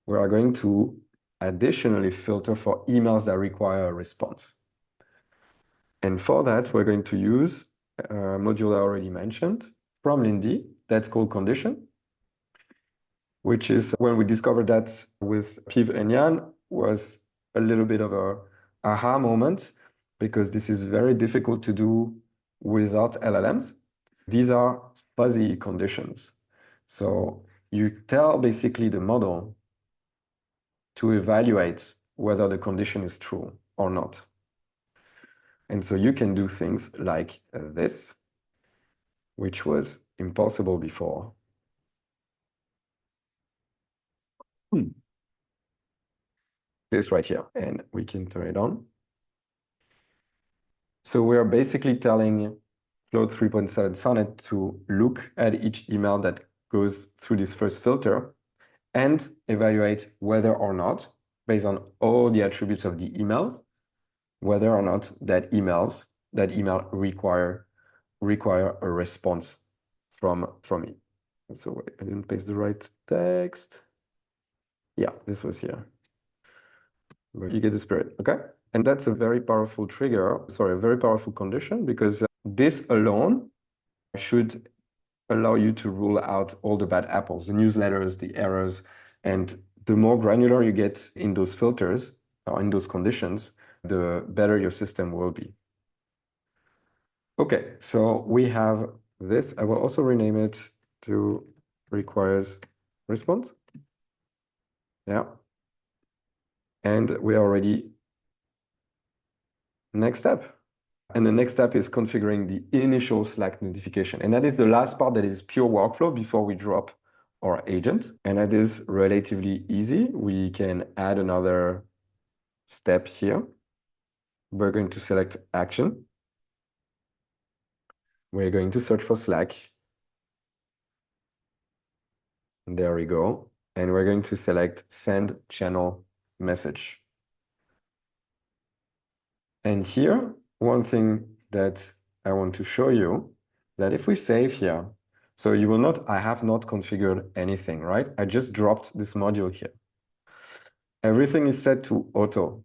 we are going to additionally filter for emails that require a response. And for that, we're going to use a module I already mentioned from Lindy that's called condition, which is when we discovered that with Piv and Jan was a little bit of a aha moment because this is very difficult to do without LLMs. These are fuzzy conditions. So you tell basically the model to evaluate whether the condition is true or not. And so you can do things like this, which was impossible before. This right here, and we can turn it on. So we are basically telling Claude 3.7 Sonnet to look at each email that goes through this first filter and evaluate whether or not, based on all the attributes of the email, whether or not that email require a response from me. So I didn't paste the right text. Yeah, this was here. But you get the spirit, okay? And that's a very powerful trigger, sorry, a very powerful condition because this alone should allow you to rule out all the bad apples, the newsletters, the errors, and the more granular you get in those filters or in those conditions, the better your system will be. Okay, so we have this. I will also rename it to requires response. Yeah. And we are ready. Next step. And the next step is configuring the initial Slack notification. And that is the last part that is pure workflow before we drop our agent. And that is relatively easy. We can add another step here. We're going to select action. We're going to search for Slack. There we go. And we're going to select send channel message. And here, one thing that I want to show you, that if we save here, so you will not, I have not configured anything, right? I just dropped this module here. Everything is set to auto.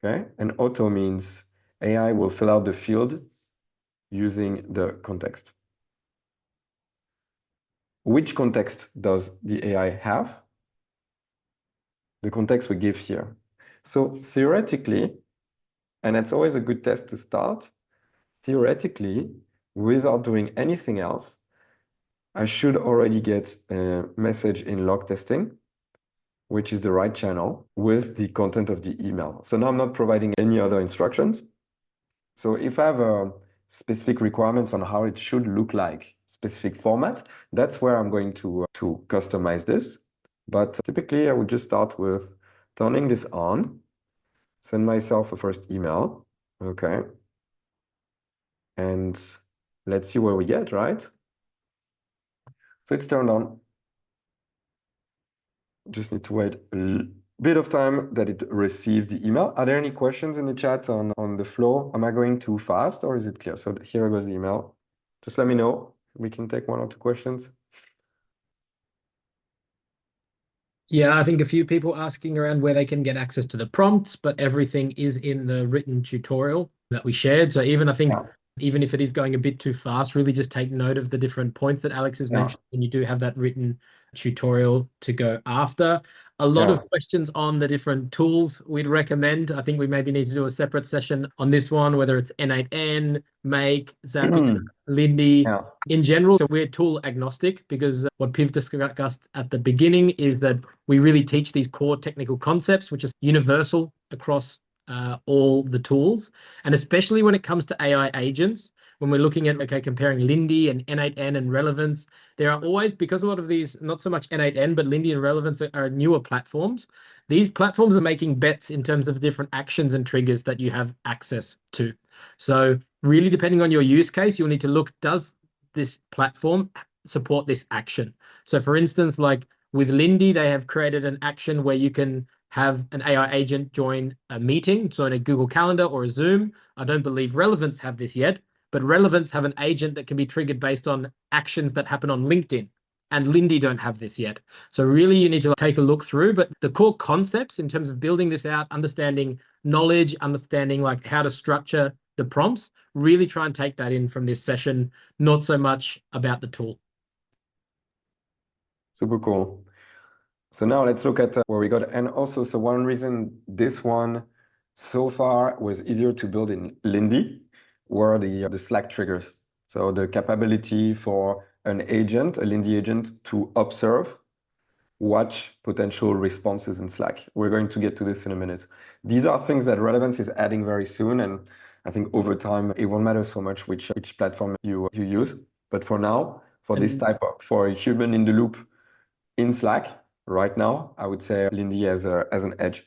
Okay, and auto means AI will fill out the field using the context. Which context does the AI have? The context we give here. So theoretically, and it's always a good test to start, theoretically, without doing anything else, I should already get a message in log testing, which is the right channel with the content of the email. So now I'm not providing any other instructions. So if I have specific requirements on how it should look like, specific format, that's where I'm going to customize this. But typically I would just start with turning this on, send myself a first email. Okay. And let's see where we get, right? So it's turned on. Just need to wait a bit of time that it receives the email. Are there any questions in the chat on the flow? Am I going too fast or is it clear? So here goes the email. Just let me know. We can take one or two questions. Yeah, I think a few people asking around where they can get access to the prompts, but everything is in the written tutorial that we shared. So even I think, Yeah. even if it is going a bit too fast, really just take note of the different points that Alex has mentioned, and you do have that written tutorial to go after. A lot of questions on the different tools we'd recommend. I think we maybe need to do a separate session on this one, whether it's N8N, Make, Zapier, Lindy. Yeah. In general, so we're tool agnostic because what Piv discussed at the beginning is that we really teach these core technical concepts, which is universal across all the tools. And especially when it comes to AI agents, when we're looking at, okay, comparing Lindy and N8N and Relevance, there are always, because a lot of these, not so much N8N, but Lindy and Relevance are newer platforms. These platforms are making bets in terms of different actions and triggers that you have access to. So really, depending on your use case, you'll need to look, does this platform support this action? So for instance, like with Lindy, they have created an action where you can have an AI agent join a meeting, so in a Google Calendar or a Zoom. I don't believe Relevance have this yet, but Relevance have an agent that can be triggered based on actions that happen on LinkedIn. And Lindy don't have this yet. So really you need to take a look through, but the core concepts in terms of building this out, understanding knowledge, understanding like how to structure the prompts, really try and take that in from this session, not so much about the tool. Super cool. So now let's look at where we got. And also, so one reason this one so far was easier to build in Lindy were the Slack triggers. So the capability for an agent, a Lindy agent, to observe, watch potential responses in Slack. We're going to get to this in a minute. These are things that Relevance is adding very soon. And I think over time, it won't matter so much which platform you use. But for now, for this type of, for a human in the loop in Slack, right now, I would say Lindy as an edge.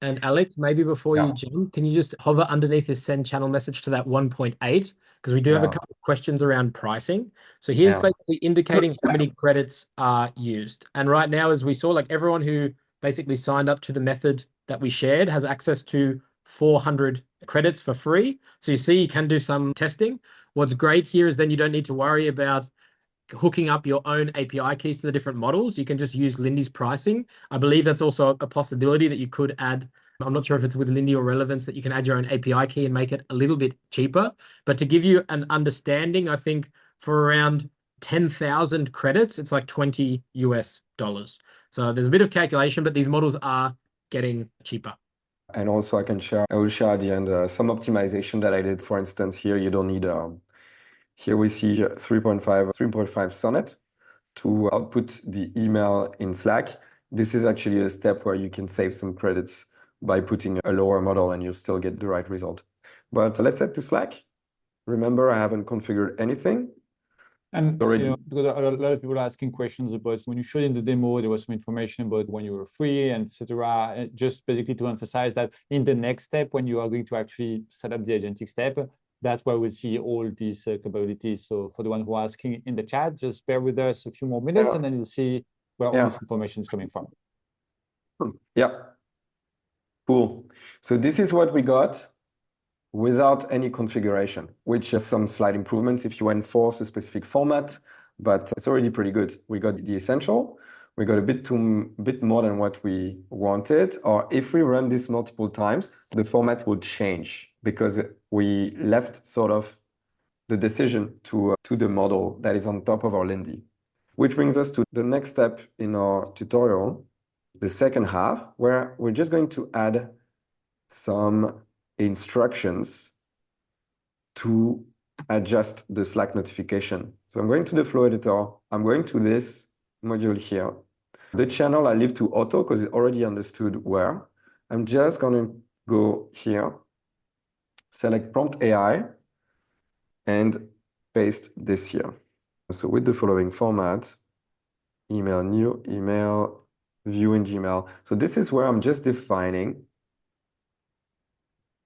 And Alex, maybe before you jump, can you just hover underneath this send channel message to that 1.8? Because we do have a couple of questions around pricing. So here's basically indicating how many credits are used. And right now, as we saw, like everyone who basically signed up to the method that we shared has access to 400 credits for free. So you see, you can do some testing. What's great here is then you don't need to worry about hooking up your own API keys to the different models. You can just use Lindy's pricing. I believe that's also a possibility that you could add. I'm not sure if it's with Lindy or Relevance that you can add your own API key and make it a little bit cheaper. But to give you an understanding, I think for around 10,000 credits, it's like $20 US. So there's a bit of calculation, but these models are getting cheaper. And also I will share at the end some optimization that I did. For instance, here you don't need, here we see 3.5 Sonnet to output the email in Slack. This is actually a step where you can save some credits by putting a lower model and you'll still get the right result. But let's head to Slack. Remember, I haven't configured anything. And Already. because a lot of people are asking questions about when you showed in the demo, there was some information about when you were free, and etc. Just basically to emphasize that in the next step, when you are going to actually set up the agentic step, that's where we'll see all these capabilities. So for the one who are asking in the chat, just bear with us a few more minutes, and then you'll see where all this information is coming from. Yeah. Cool. So this is what we got without any configuration, which is some slight improvements if you enforce a specific format, but it's already pretty good. We got the essential, we got a bit more than what we wanted, or if we run this multiple times, the format will change because we left sort of the decision to the model that is on top of our Lindy. Which brings us to the next step in our tutorial, the second half, where we're just going to add some instructions to adjust the Slack notification. So I'm going to the flow editor. I'm going to this module here. The channel I leave to auto because it already understood where. I'm just going to go here, select prompt AI, and paste this here. So with the following format, email new, email, view in Gmail. So this is where I'm just defining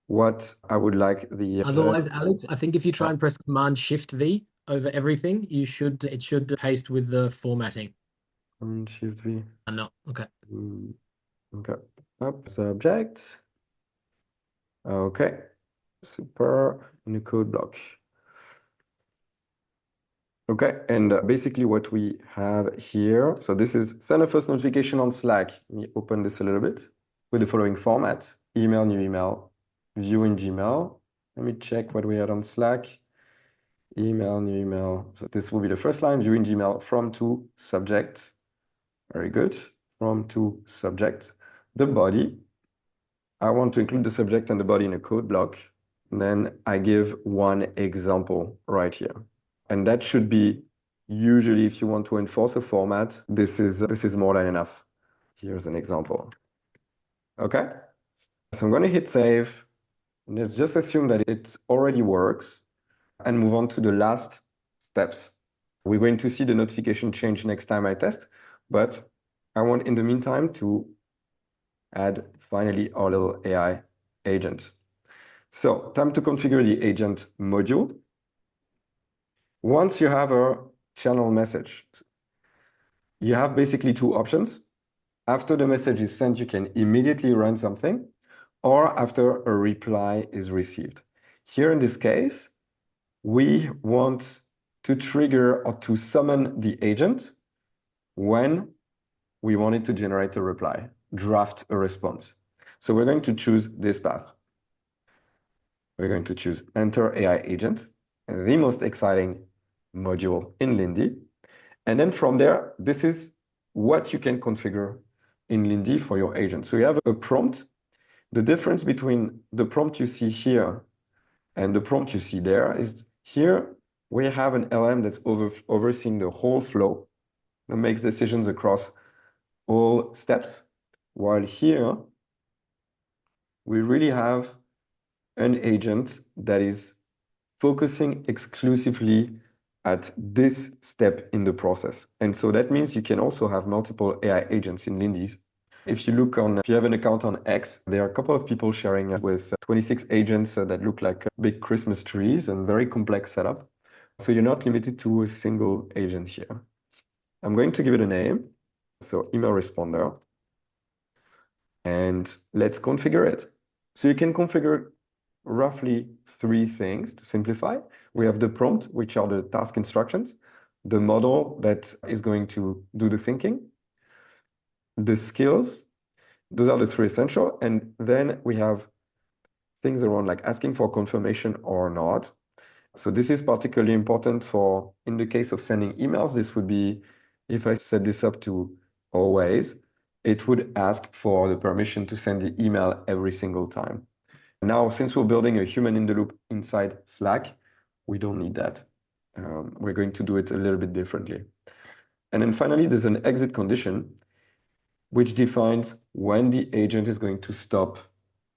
what I would like the... Otherwise, Alex, I think if you try and press Command Shift V over everything, it should paste with the formatting. Command Shift V. No, okay. Okay. Up, subject. Okay. Super. In the code block. Okay, and basically what we have here, so this is send a first notification on Slack. Let me open this a little bit with the following format: email, new email, view in Gmail. Let me check what we had on Slack. Email, new email. So this will be the first line, view in Gmail, from to subject. Very good. From to subject. The body, I want to include the subject and the body in a code block. And then I give one example right here. And that should be, usually if you want to enforce a format, this is more than enough. Here's an example. Okay. So I'm going to hit save. And let's just assume that it already works and move on to the last steps. We're going to see the notification change next time I test, but I want in the meantime to add finally our little AI agent. So time to configure the agent module. Once you have a channel message, you have basically two options. After the message is sent, you can immediately run something, or after a reply is received. Here in this case, we want to trigger or to summon the agent when we want it to generate a reply, draft a response. So we're going to choose this path. We're going to choose Enter AI Agent, the most exciting module in Lindy. And then from there, this is what you can configure in Lindy for your agent. So you have a prompt. The difference between the prompt you see here and the prompt you see there is here we have an LM that's overseeing the whole flow that makes decisions across all steps, while here we really have an agent that is focusing exclusively at this step in the process. And so that means you can also have multiple AI agents in Lindy. If you have an account on X, there are a couple of people sharing with 26 agents that look like big Christmas trees and very complex setup. So you're not limited to a single agent here. I'm going to give it a name. So email responder. And let's configure it. So you can configure roughly 3 things to simplify. We have the prompt, which are the task instructions, the model that is going to do the thinking, the skills, those are the 3 essential. And then we have things around like asking for confirmation or not. So this is particularly important for, in the case of sending emails, this would be if I set this up to always, it would ask for the permission to send the email every single time. Now, since we're building a human in the loop inside Slack, we don't need that. We're going to do it a little bit differently. And then finally, there's an exit condition, which defines when the agent is going to stop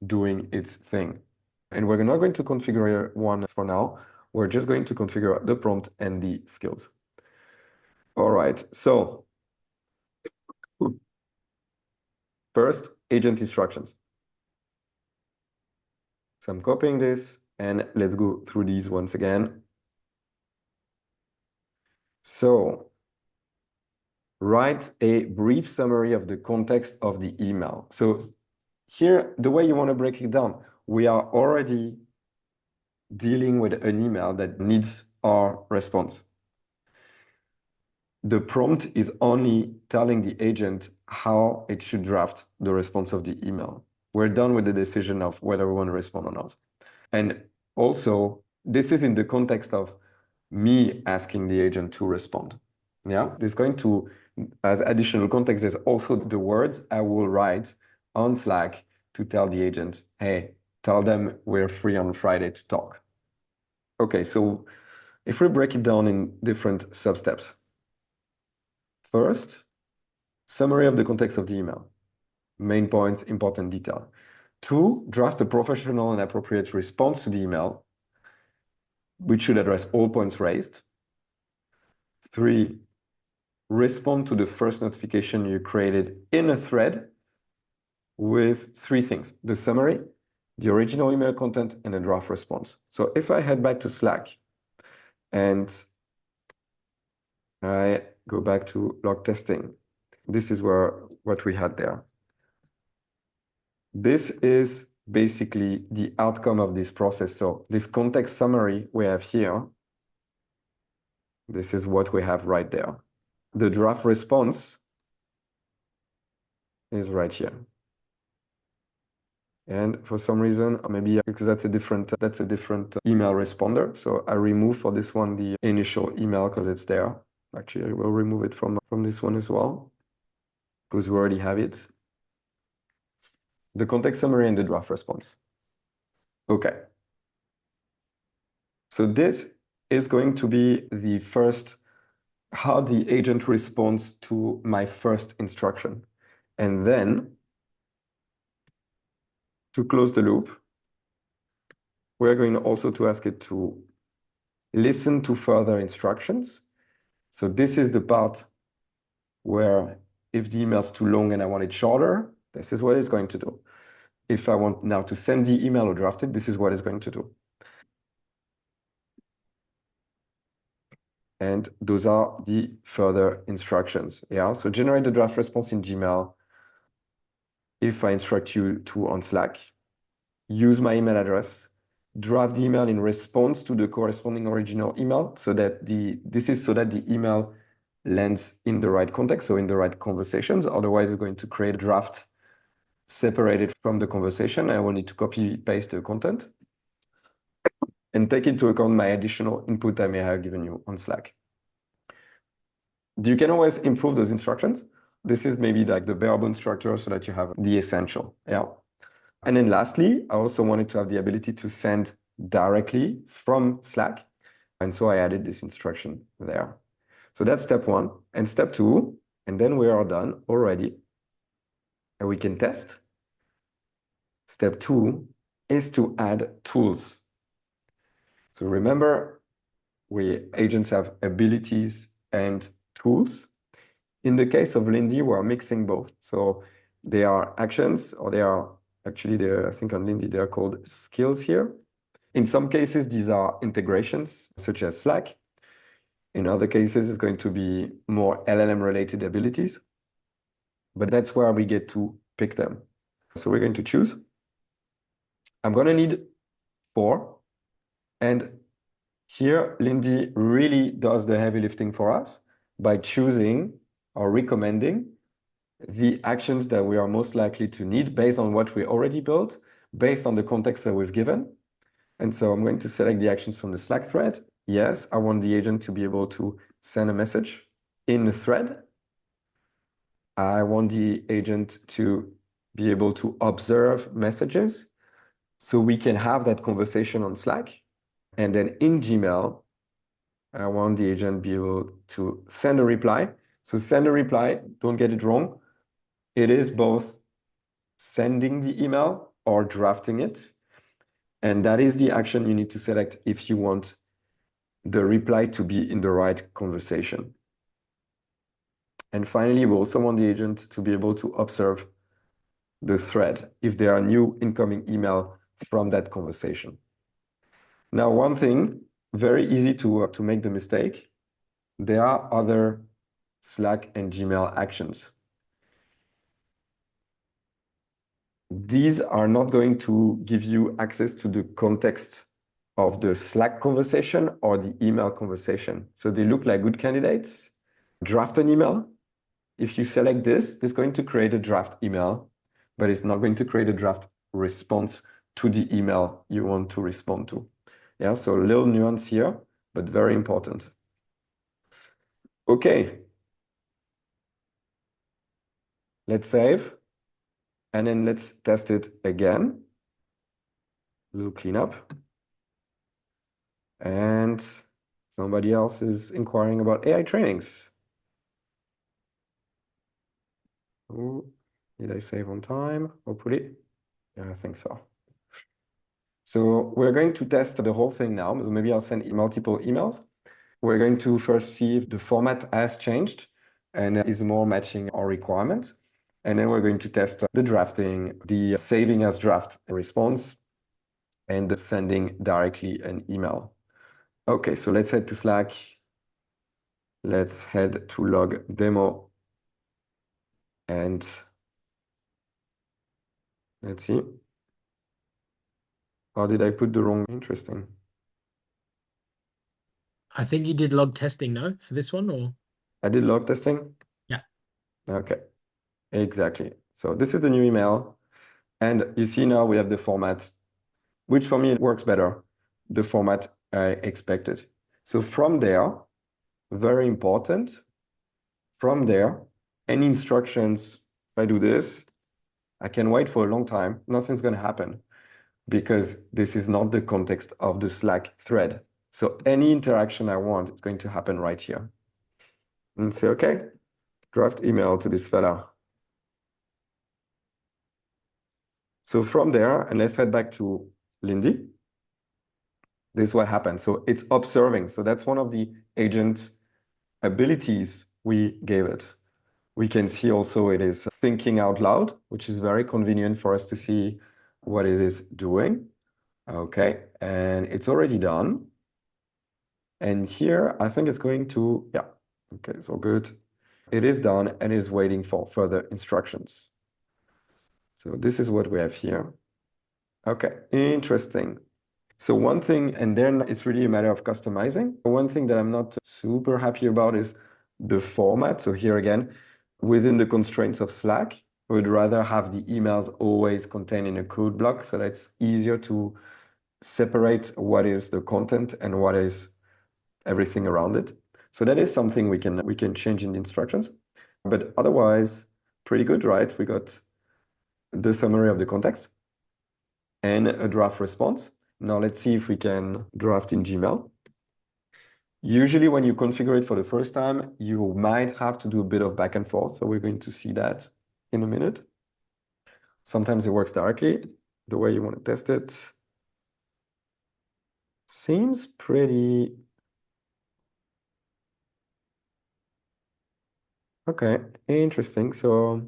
doing its thing. And we're not going to configure one for now. We're just going to configure the prompt and the skills. All right, so first, agent instructions. So I'm copying this, and let's go through these once again. So write a brief summary of the context of the email. So here, the way you want to break it down, we are already dealing with an email that needs our response. The prompt is only telling the agent how it should draft the response of the email. We're done with the decision of whether we want to respond or not. And also, this is in the context of me asking the agent to respond. Yeah, there's going to, as additional context, there's also the words I will write on Slack to tell the agent, hey, tell them we're free on Friday to talk. Okay, so if we break it down in different sub-steps. First, summary of the context of the email. Main points, important detail. 2, draft a professional and appropriate response to the email, which should address all points raised. 3, respond to the first notification you created in a thread with 3 things: the summary, the original email content, and a draft response. So if I head back to Slack and I go back to log testing, this is what we had there. This is basically the outcome of this process. So this context summary we have here, this is what we have right there. The draft response is right here. And for some reason, maybe because that's a different email responder. So I remove for this one the initial email because it's there. Actually, I will remove it from this one as well because we already have it. The context summary and the draft response. Okay. So this is going to be the first, how the agent responds to my first instruction. And then to close the loop, we're going also to ask it to listen to further instructions. So this is the part where if the email is too long and I want it shorter, this is what it's going to do. If I want now to send the email or draft it, this is what it's going to do. And those are the further instructions. Yeah, so generate the draft response in Gmail. If I instruct you to on Slack, use my email address, draft the email in response to the corresponding original email so that this is so that the email lands in the right context, so in the right conversations. Otherwise, it's going to create a draft separated from the conversation. I will need to copy paste the content and take into account my additional input I may have given you on Slack. You can always improve those instructions. This is maybe like the bare bones structure so that you have the essential. Yeah. And then lastly, I also wanted to have the ability to send directly from Slack. And so I added this instruction there. So that's step 1. And step 2, and then we are done already. And we can test. Step 2 is to add tools. So remember, agents have abilities and tools. In the case of Lindy, we're mixing both. So they are actions, or they are actually, I think on Lindy, they are called skills here. In some cases, these are integrations, such as Slack. In other cases, it's going to be more LLM-related abilities. But that's where we get to pick them. So we're going to choose. I'm going to need 4. And here, Lindy really does the heavy lifting for us by choosing or recommending the actions that we are most likely to need based on what we already built, based on the context that we've given. And so I'm going to select the actions from the Slack thread. Yes, I want the agent to be able to send a message in the thread. I want the agent to be able to observe messages so we can have that conversation on Slack. And then in Gmail, I want the agent be able to send a reply. So send a reply, don't get it wrong. It is both sending the email or drafting it. And that is the action you need to select if you want the reply to be in the right conversation. And finally, we also want the agent to be able to observe the thread if there are new incoming email from that conversation. Now, one thing, very easy to make the mistake. There are other Slack and Gmail actions. These are not going to give you access to the context of the Slack conversation or the email conversation. So they look like good candidates. Draft an email. If you select this, it's going to create a draft email, but it's not going to create a draft response to the email you want to respond to. Yeah, so a little nuance here, but very important. Okay. Let's save. And then let's test it again. A little cleanup. And somebody else is inquiring about AI trainings. Ooh, did I save on time? Hopefully. Yeah, I think so. So we're going to test the whole thing now. So maybe I'll send multiple emails. We're going to first see if the format has changed and is more matching our requirements. And then we're going to test the drafting, the saving as draft response, and the sending directly an email. Okay, so let's head to Slack. Let's head to log demo. And let's see. Or did I put the wrong? Interesting. I think you did log testing, no, for this one, or? I did log testing? Yeah. Okay, exactly. So this is the new email. And you see now we have the format, which for me it works better, the format I expected. So from there, very important, from there, any instructions, if I do this, I can wait for a long time, nothing's going to happen because this is not the context of the Slack thread. So any interaction I want, it's going to happen right here. And say, okay, draft email to this fella. So from there, and let's head back to Lindy. This is what happens. So it's observing. So that's one of the agent abilities we gave it. We can see also it is thinking out loud, which is very convenient for us to see what it is doing. Okay, and it's already done. And here, I think it's going to, yeah, okay, so good. It is done and is waiting for further instructions. So this is what we have here. Okay, interesting. So one thing, and then it's really a matter of customizing. One thing that I'm not super happy about is the format. So here again, within the constraints of Slack, I would rather have the emails always contained in a code block so that it's easier to separate what is the content and what is everything around it. So that is something we can change in the instructions. But otherwise, pretty good, right? We got the summary of the context and a draft response. Now let's see if we can draft in Gmail. Usually when you configure it for the first time, you might have to do a bit of back and forth. So we're going to see that in a minute. Sometimes it works directly, the way you want to test it. Seems pretty... Okay, interesting. So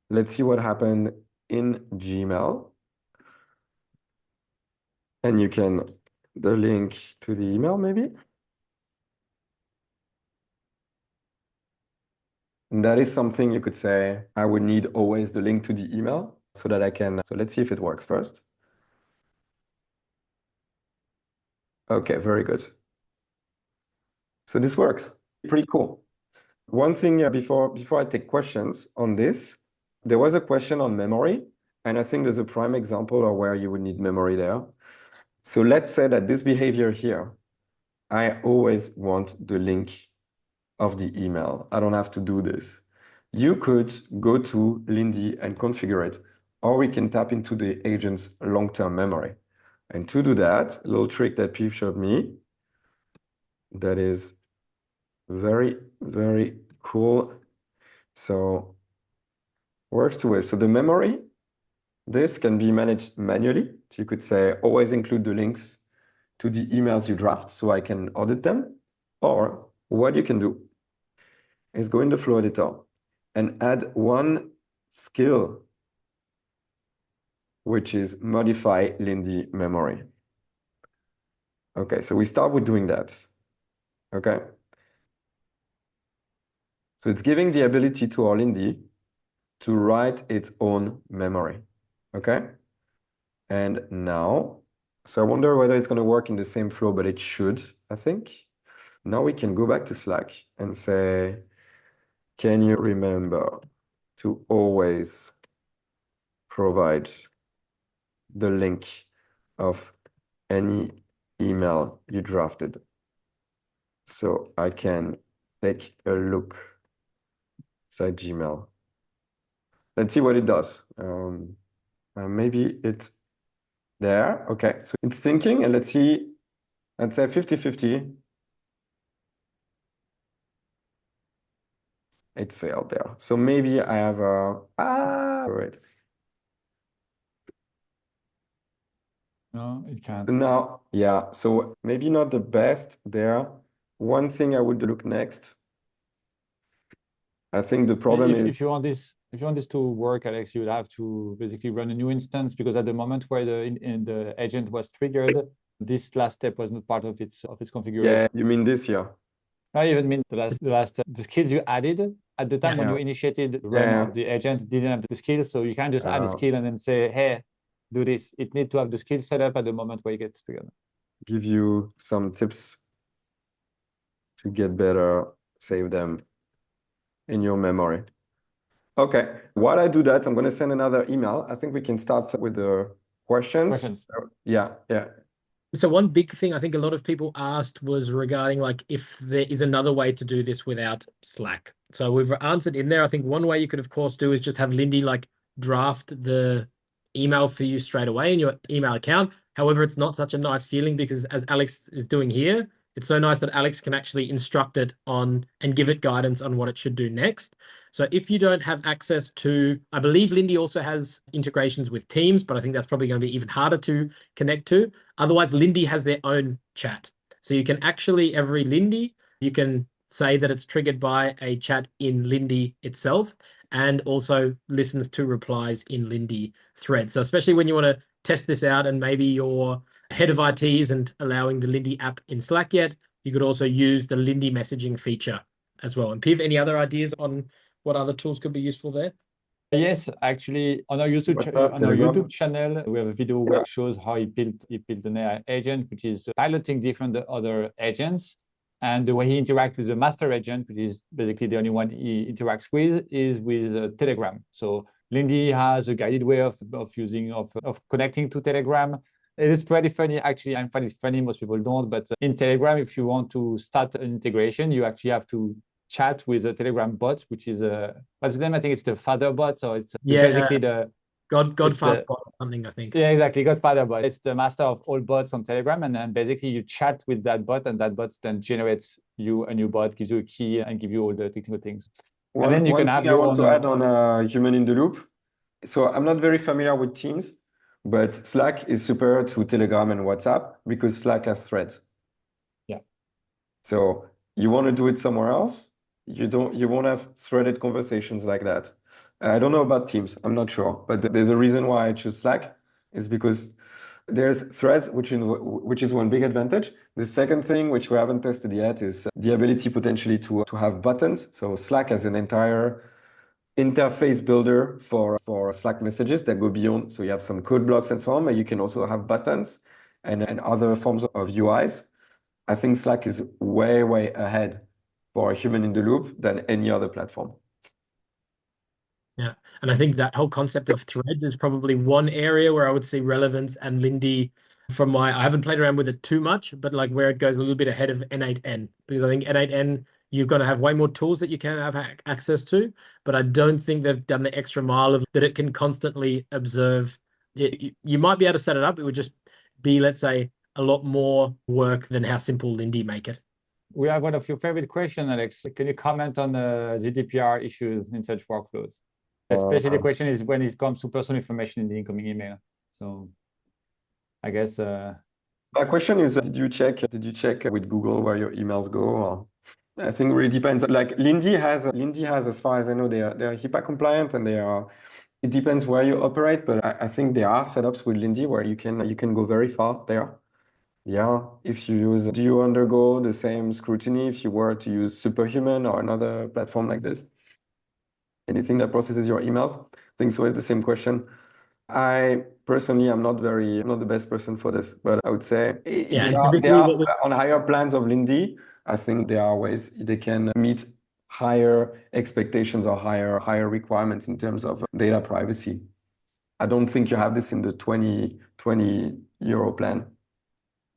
let's see what happened in Gmail. And you can, the link to the email maybe. And that is something you could say, I would need always the link to the email so that I can, so let's see if it works first. Okay, very good. So this works, pretty cool. One thing before I take questions on this, there was a question on memory, and I think there's a prime example of where you would need memory there. So let's say that this behavior here, I always want the link of the email. I don't have to do this. you could go to Lindy and configure it, or we can tap into the agent's long-term memory. And to do that, a little trick that Pete showed me that is very, very cool. So works two ways. So the memory, this can be managed manually. So you could say, always include the links to the emails you draft so I can audit them. Or what you can do is go in the flow editor and add one skill, which is modify Lindy memory. Okay, so we start with doing that. Okay. So it's giving the ability to our Lindy to write its own memory. Okay. And now, so I wonder whether it's going to work in the same flow, but it should, I think. Now we can go back to Slack and say, can you remember to always provide the link of any email you drafted so I can take a look inside Gmail. Let's see what it does. Maybe it's there. Okay, so it's thinking, and let's see, let's say 50-50. It failed there. So maybe I have a, right. No, it can't. Now, yeah, so maybe not the best there. One thing I would look next. I think the problem is if you want this to work, Alex, you would have to basically run a new instance, because at the moment where the agent was triggered, this last step was not part of its configuration. yeah, you mean this here? I even mean the skills you added at the time when Yeah. you initiated the run Yeah. of the agent didn't have the skills, so you can't just add a skill and then say, hey, do this. It needs to have the skill set up at the moment where it gets triggered. Give you some tips to get better, save them in your memory. Okay, while I do that, I'm going to send another email. I think we can start with the questions. Yeah. So one big thing I think a lot of people asked was regarding like if there is another way to do this without Slack. So we've answered in there. I think one way you could of course do is just have Lindy like draft the email for you straight away in your email account. However, it's not such a nice feeling because as Alex is doing here, it's so nice that Alex can actually instruct it on and give it guidance on what it should do next. So if you don't have access to, I believe Lindy also has integrations with Teams, but I think that's probably going to be even harder to connect to. Otherwise, Lindy has their own chat. So you can actually, every Lindy, you can say that it's triggered by a chat in Lindy itself and also listens to replies in Lindy thread. So especially when you want to test this out and maybe you're head of IT isn't allowing the Lindy app in Slack yet, you could also use the Lindy messaging feature as well. And Piv, any other ideas on what other tools could be useful there? Yes, actually, on our YouTube channel, we have a video where it shows how he built an AI agent, which is piloting different other agents. And the way he interacts with the master agent, which is basically the only one he interacts with, is with Telegram. So Lindy has a guided way of connecting to Telegram. It is pretty funny, actually. I find it funny, most people don't, but in Telegram, if you want to start an integration, you actually have to chat with a Telegram bot, which is what's the name? I think it's the father bot, or it's basically the Godfather bot or something, I think. Yeah, exactly, Godfather bot. It's the master of all bots on Telegram, and then basically you chat with that bot, and that bot then generates you a new bot, gives you a key, and give you all the technical things. And then you can have I want to add on human in the loop. So I'm not very familiar with Teams, but Slack is superior to Telegram and WhatsApp because Slack has threads. Yeah. So you want to do it somewhere else, you won't have threaded conversations like that. I don't know about Teams, I'm not sure, but there's a reason why I choose Slack is because there's threads, which is one big advantage. The second thing, which we haven't tested yet, is the ability potentially to have buttons. So Slack has an entire interface builder for Slack messages that go beyond. So you have some code blocks and so on, but you can also have buttons and other forms of UIs. I think Slack is way, way ahead for a human in the loop than any other platform. Yeah. And I think that whole concept of threads is probably one area where I would see relevance and Lindy I haven't played around with it too much, but like where it goes a little bit ahead of N8N, because I think N8N you've got to have way more tools that you can have access to. But I don't think they've done the extra mile of that it can constantly observe. You might be able to set it up. It would just be, let's say, a lot more work than how simple Lindy make it. We have one of your favorite questions, Alex. Can you comment on the GDPR issues in such workflows? Especially the question is when it comes to personal information in the incoming email. So I guess my question is, did you check with Google where your emails go? Or I think it really depends. Like Lindy has, as far as I know, they're HIPAA compliant and they are. It depends where you operate, but I think there are setups with Lindy where you can go very far there. Yeah, if you use, do you undergo the same scrutiny if you were to use Superhuman or another platform like this? Anything that processes your emails? I think so. It's the same question. I personally am not the best person for this, but I would say Yeah, they are on higher plans of Lindy. I think there are ways they can meet higher expectations or higher requirements in terms of data privacy. I don't think you have this in the 20 euro plan.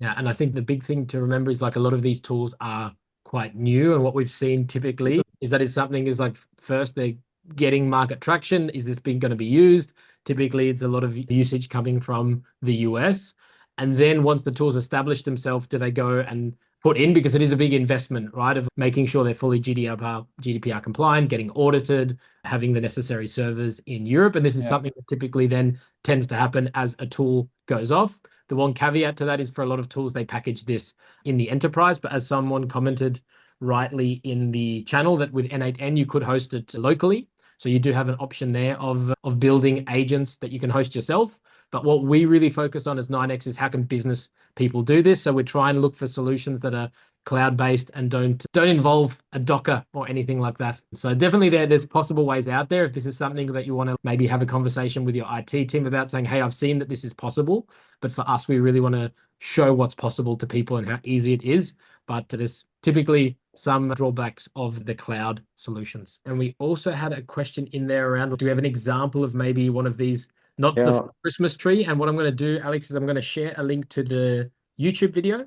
Yeah, and I think the big thing to remember is like a lot of these tools are quite new, and what we've seen typically is that is something is like first they're getting market traction. Is this being going to be used? Typically, it's a lot of usage coming from the US. And then once the tools establish themselves, do they go and put in, because it is a big investment, right? Of making sure they're fully GDPR compliant, getting audited, having the necessary servers in Europe. And this is something that typically then tends to happen as a tool goes off. The one caveat to that is for a lot of tools, they package this in the enterprise. But as someone commented rightly in the channel, that with N8N, you could host it locally. So you do have an option there of building agents that you can host yourself. But what we really focus on as 9X is how can business people do this. So we're trying to look for solutions that are cloud-based and don't involve a Docker or anything like that. So definitely there's possible ways out there. If this is something that you want to maybe have a conversation with your IT team about, saying, hey, I've seen that this is possible, but for us, we really want to show what's possible to people and how easy it is. But there's typically some drawbacks of the cloud solutions. And we also had a question in there around, do we have an example of maybe one of these, not the Christmas tree? And what I'm going to do, Alex, is I'm going to share a link to the YouTube video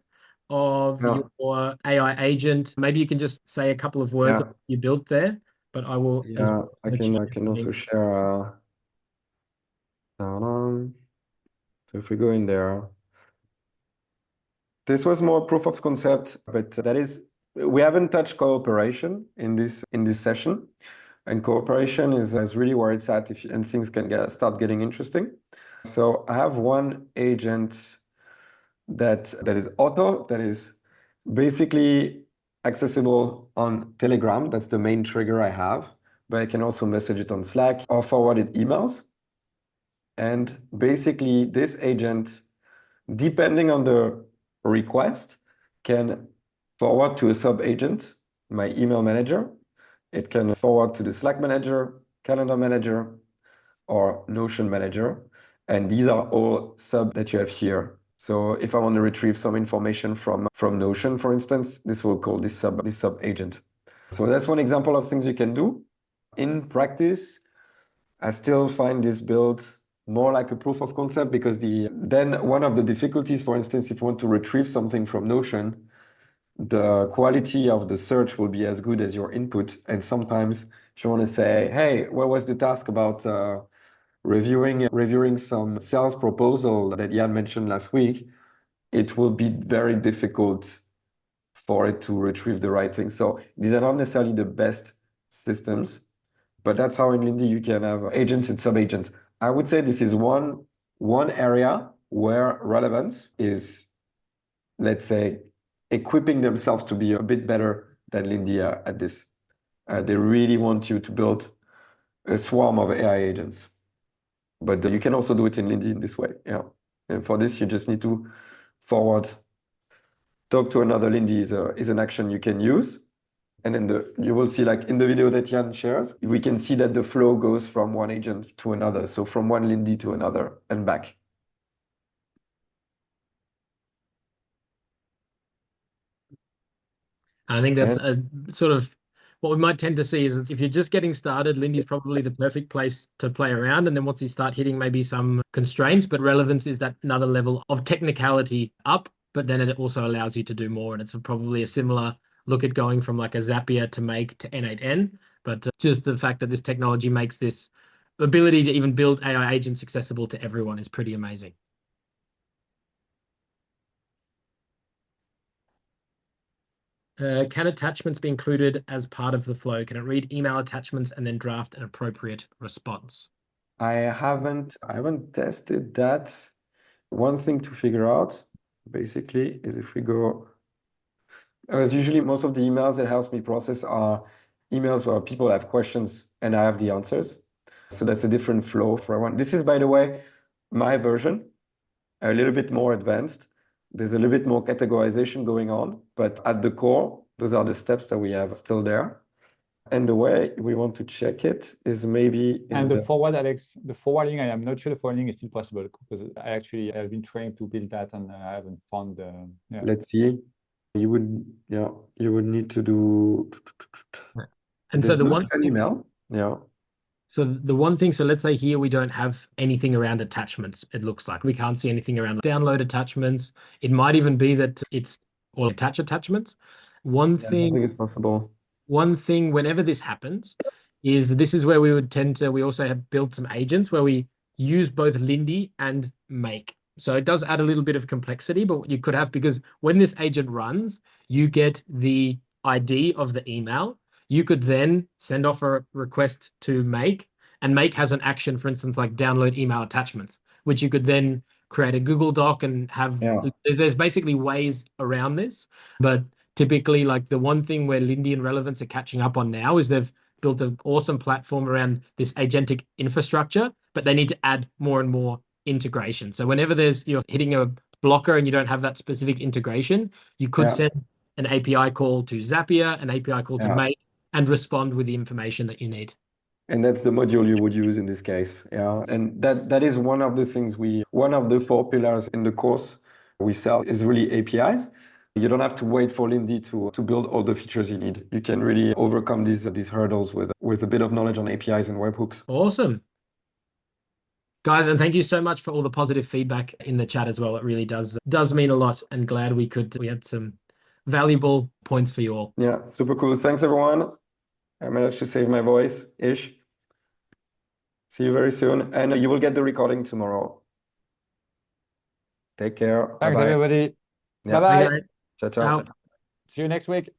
of your AI agent. Maybe you can just say a couple of words of what you built there, but I will. Yeah, I can also share. So if we go in there, this was more proof of concept, but that is, we haven't touched cooperation in this session, and cooperation is really where it's at and things can start getting interesting. So I have one agent that is auto, that is basically accessible on Telegram. That's the main trigger I have, but I can also message it on Slack or forwarded emails. And basically this agent, depending on the request, can forward to a sub-agent, my email manager. It can forward to the Slack manager, calendar manager, or Notion manager. And these are all sub that you have here. So if I want to retrieve some information from Notion, for instance, this will call this sub agent. So that's one example of things you can do. In practice, I still find this build more like a proof of concept, because then one of the difficulties, for instance, if you want to retrieve something from Notion, the quality of the search will be as good as your input. And sometimes if you want to say, hey, what was the task about reviewing some sales proposal that Jan mentioned last week, it will be very difficult for it to retrieve the right thing. So these are not necessarily the best systems, but that's how in Lindy you can have agents and sub-agents. I would say this is one area where relevance is, let's say, equipping themselves to be a bit better than Lindy at this. They really want you to build a swarm of AI agents. But you can also do it in Lindy in this way. Yeah. And for this, you just need to talk to another Lindy is an action you can use. And then you will see, like in the video that Jan shares, we can see that the flow goes from one agent to another. So from one Lindy to another and back. I think that's a sort of what we might tend to see is if you're just getting started, Lindy's probably the perfect place to play around. And then once you start hitting maybe some constraints, but relevance is that another level of technicality up, but then it also allows you to do more. And it's probably a similar look at going from like a Zapier to Make to N8N, but just the fact that this technology makes this ability to even build AI agents accessible to everyone is pretty amazing. Can attachments be included as part of the flow? Can it read email attachments and then draft an appropriate response? I haven't tested that. One thing to figure out, basically, is if we go, as usually most of the emails that helps me process are emails where people have questions and I have the answers. So that's a different flow for everyone. This is, by the way, my version, a little bit more advanced. There's a little bit more categorization going on, but at the core, those are the steps that we have still there. And the way we want to check it is maybe in And the forward, Alex, the forwarding, I am not sure the forwarding is still possible because I actually have been trying to build that and I haven't found the. Yeah. Let's see. You would need to do. And so There's the no one send email. Yeah. So the one thing, so let's say here we don't have anything around attachments, it looks like. We can't see anything around download attachments. It might even be that it's all attach attachments. One I don't thing, think it's possible. whenever this happens, is this is where we would tend to, we also have built some agents where we use both Lindy and Make. So it does add a little bit of complexity, but what you could have, because when this agent runs, you get the ID of the email. You could then send off a request to Make, and Make has an action, for instance, like download email attachments, which you could then create a Google Doc and have. Yeah. There's basically ways around this, but typically, like the one thing where Lindy and Relevance are catching up on now is they've built an awesome platform around this agentic infrastructure, but they need to add more and more integration. So whenever you're hitting a blocker and you don't have that specific integration, you could send an API call to Zapier, an API call to Make, and respond with the information that you need. And that's the module you would use in this case. Yeah. And that is one of the things one of the 4 pillars in the course we sell is really APIs. You don't have to wait for Lindy to build all the features you need. You can really overcome these hurdles with a bit of knowledge on APIs and webhooks. Awesome. Guys, and thank you so much for all the positive feedback in the chat as well. It really does mean a lot, and glad we had some valuable points for you all. Yeah, super cool. Thanks everyone. I managed to save my voice-ish. See you very soon. And you will get the recording tomorrow. Take care. Thanks, Bye-bye. everybody. Yeah. Bye-bye. Bye, guys. Ciao, ciao. Ciao. See you next week.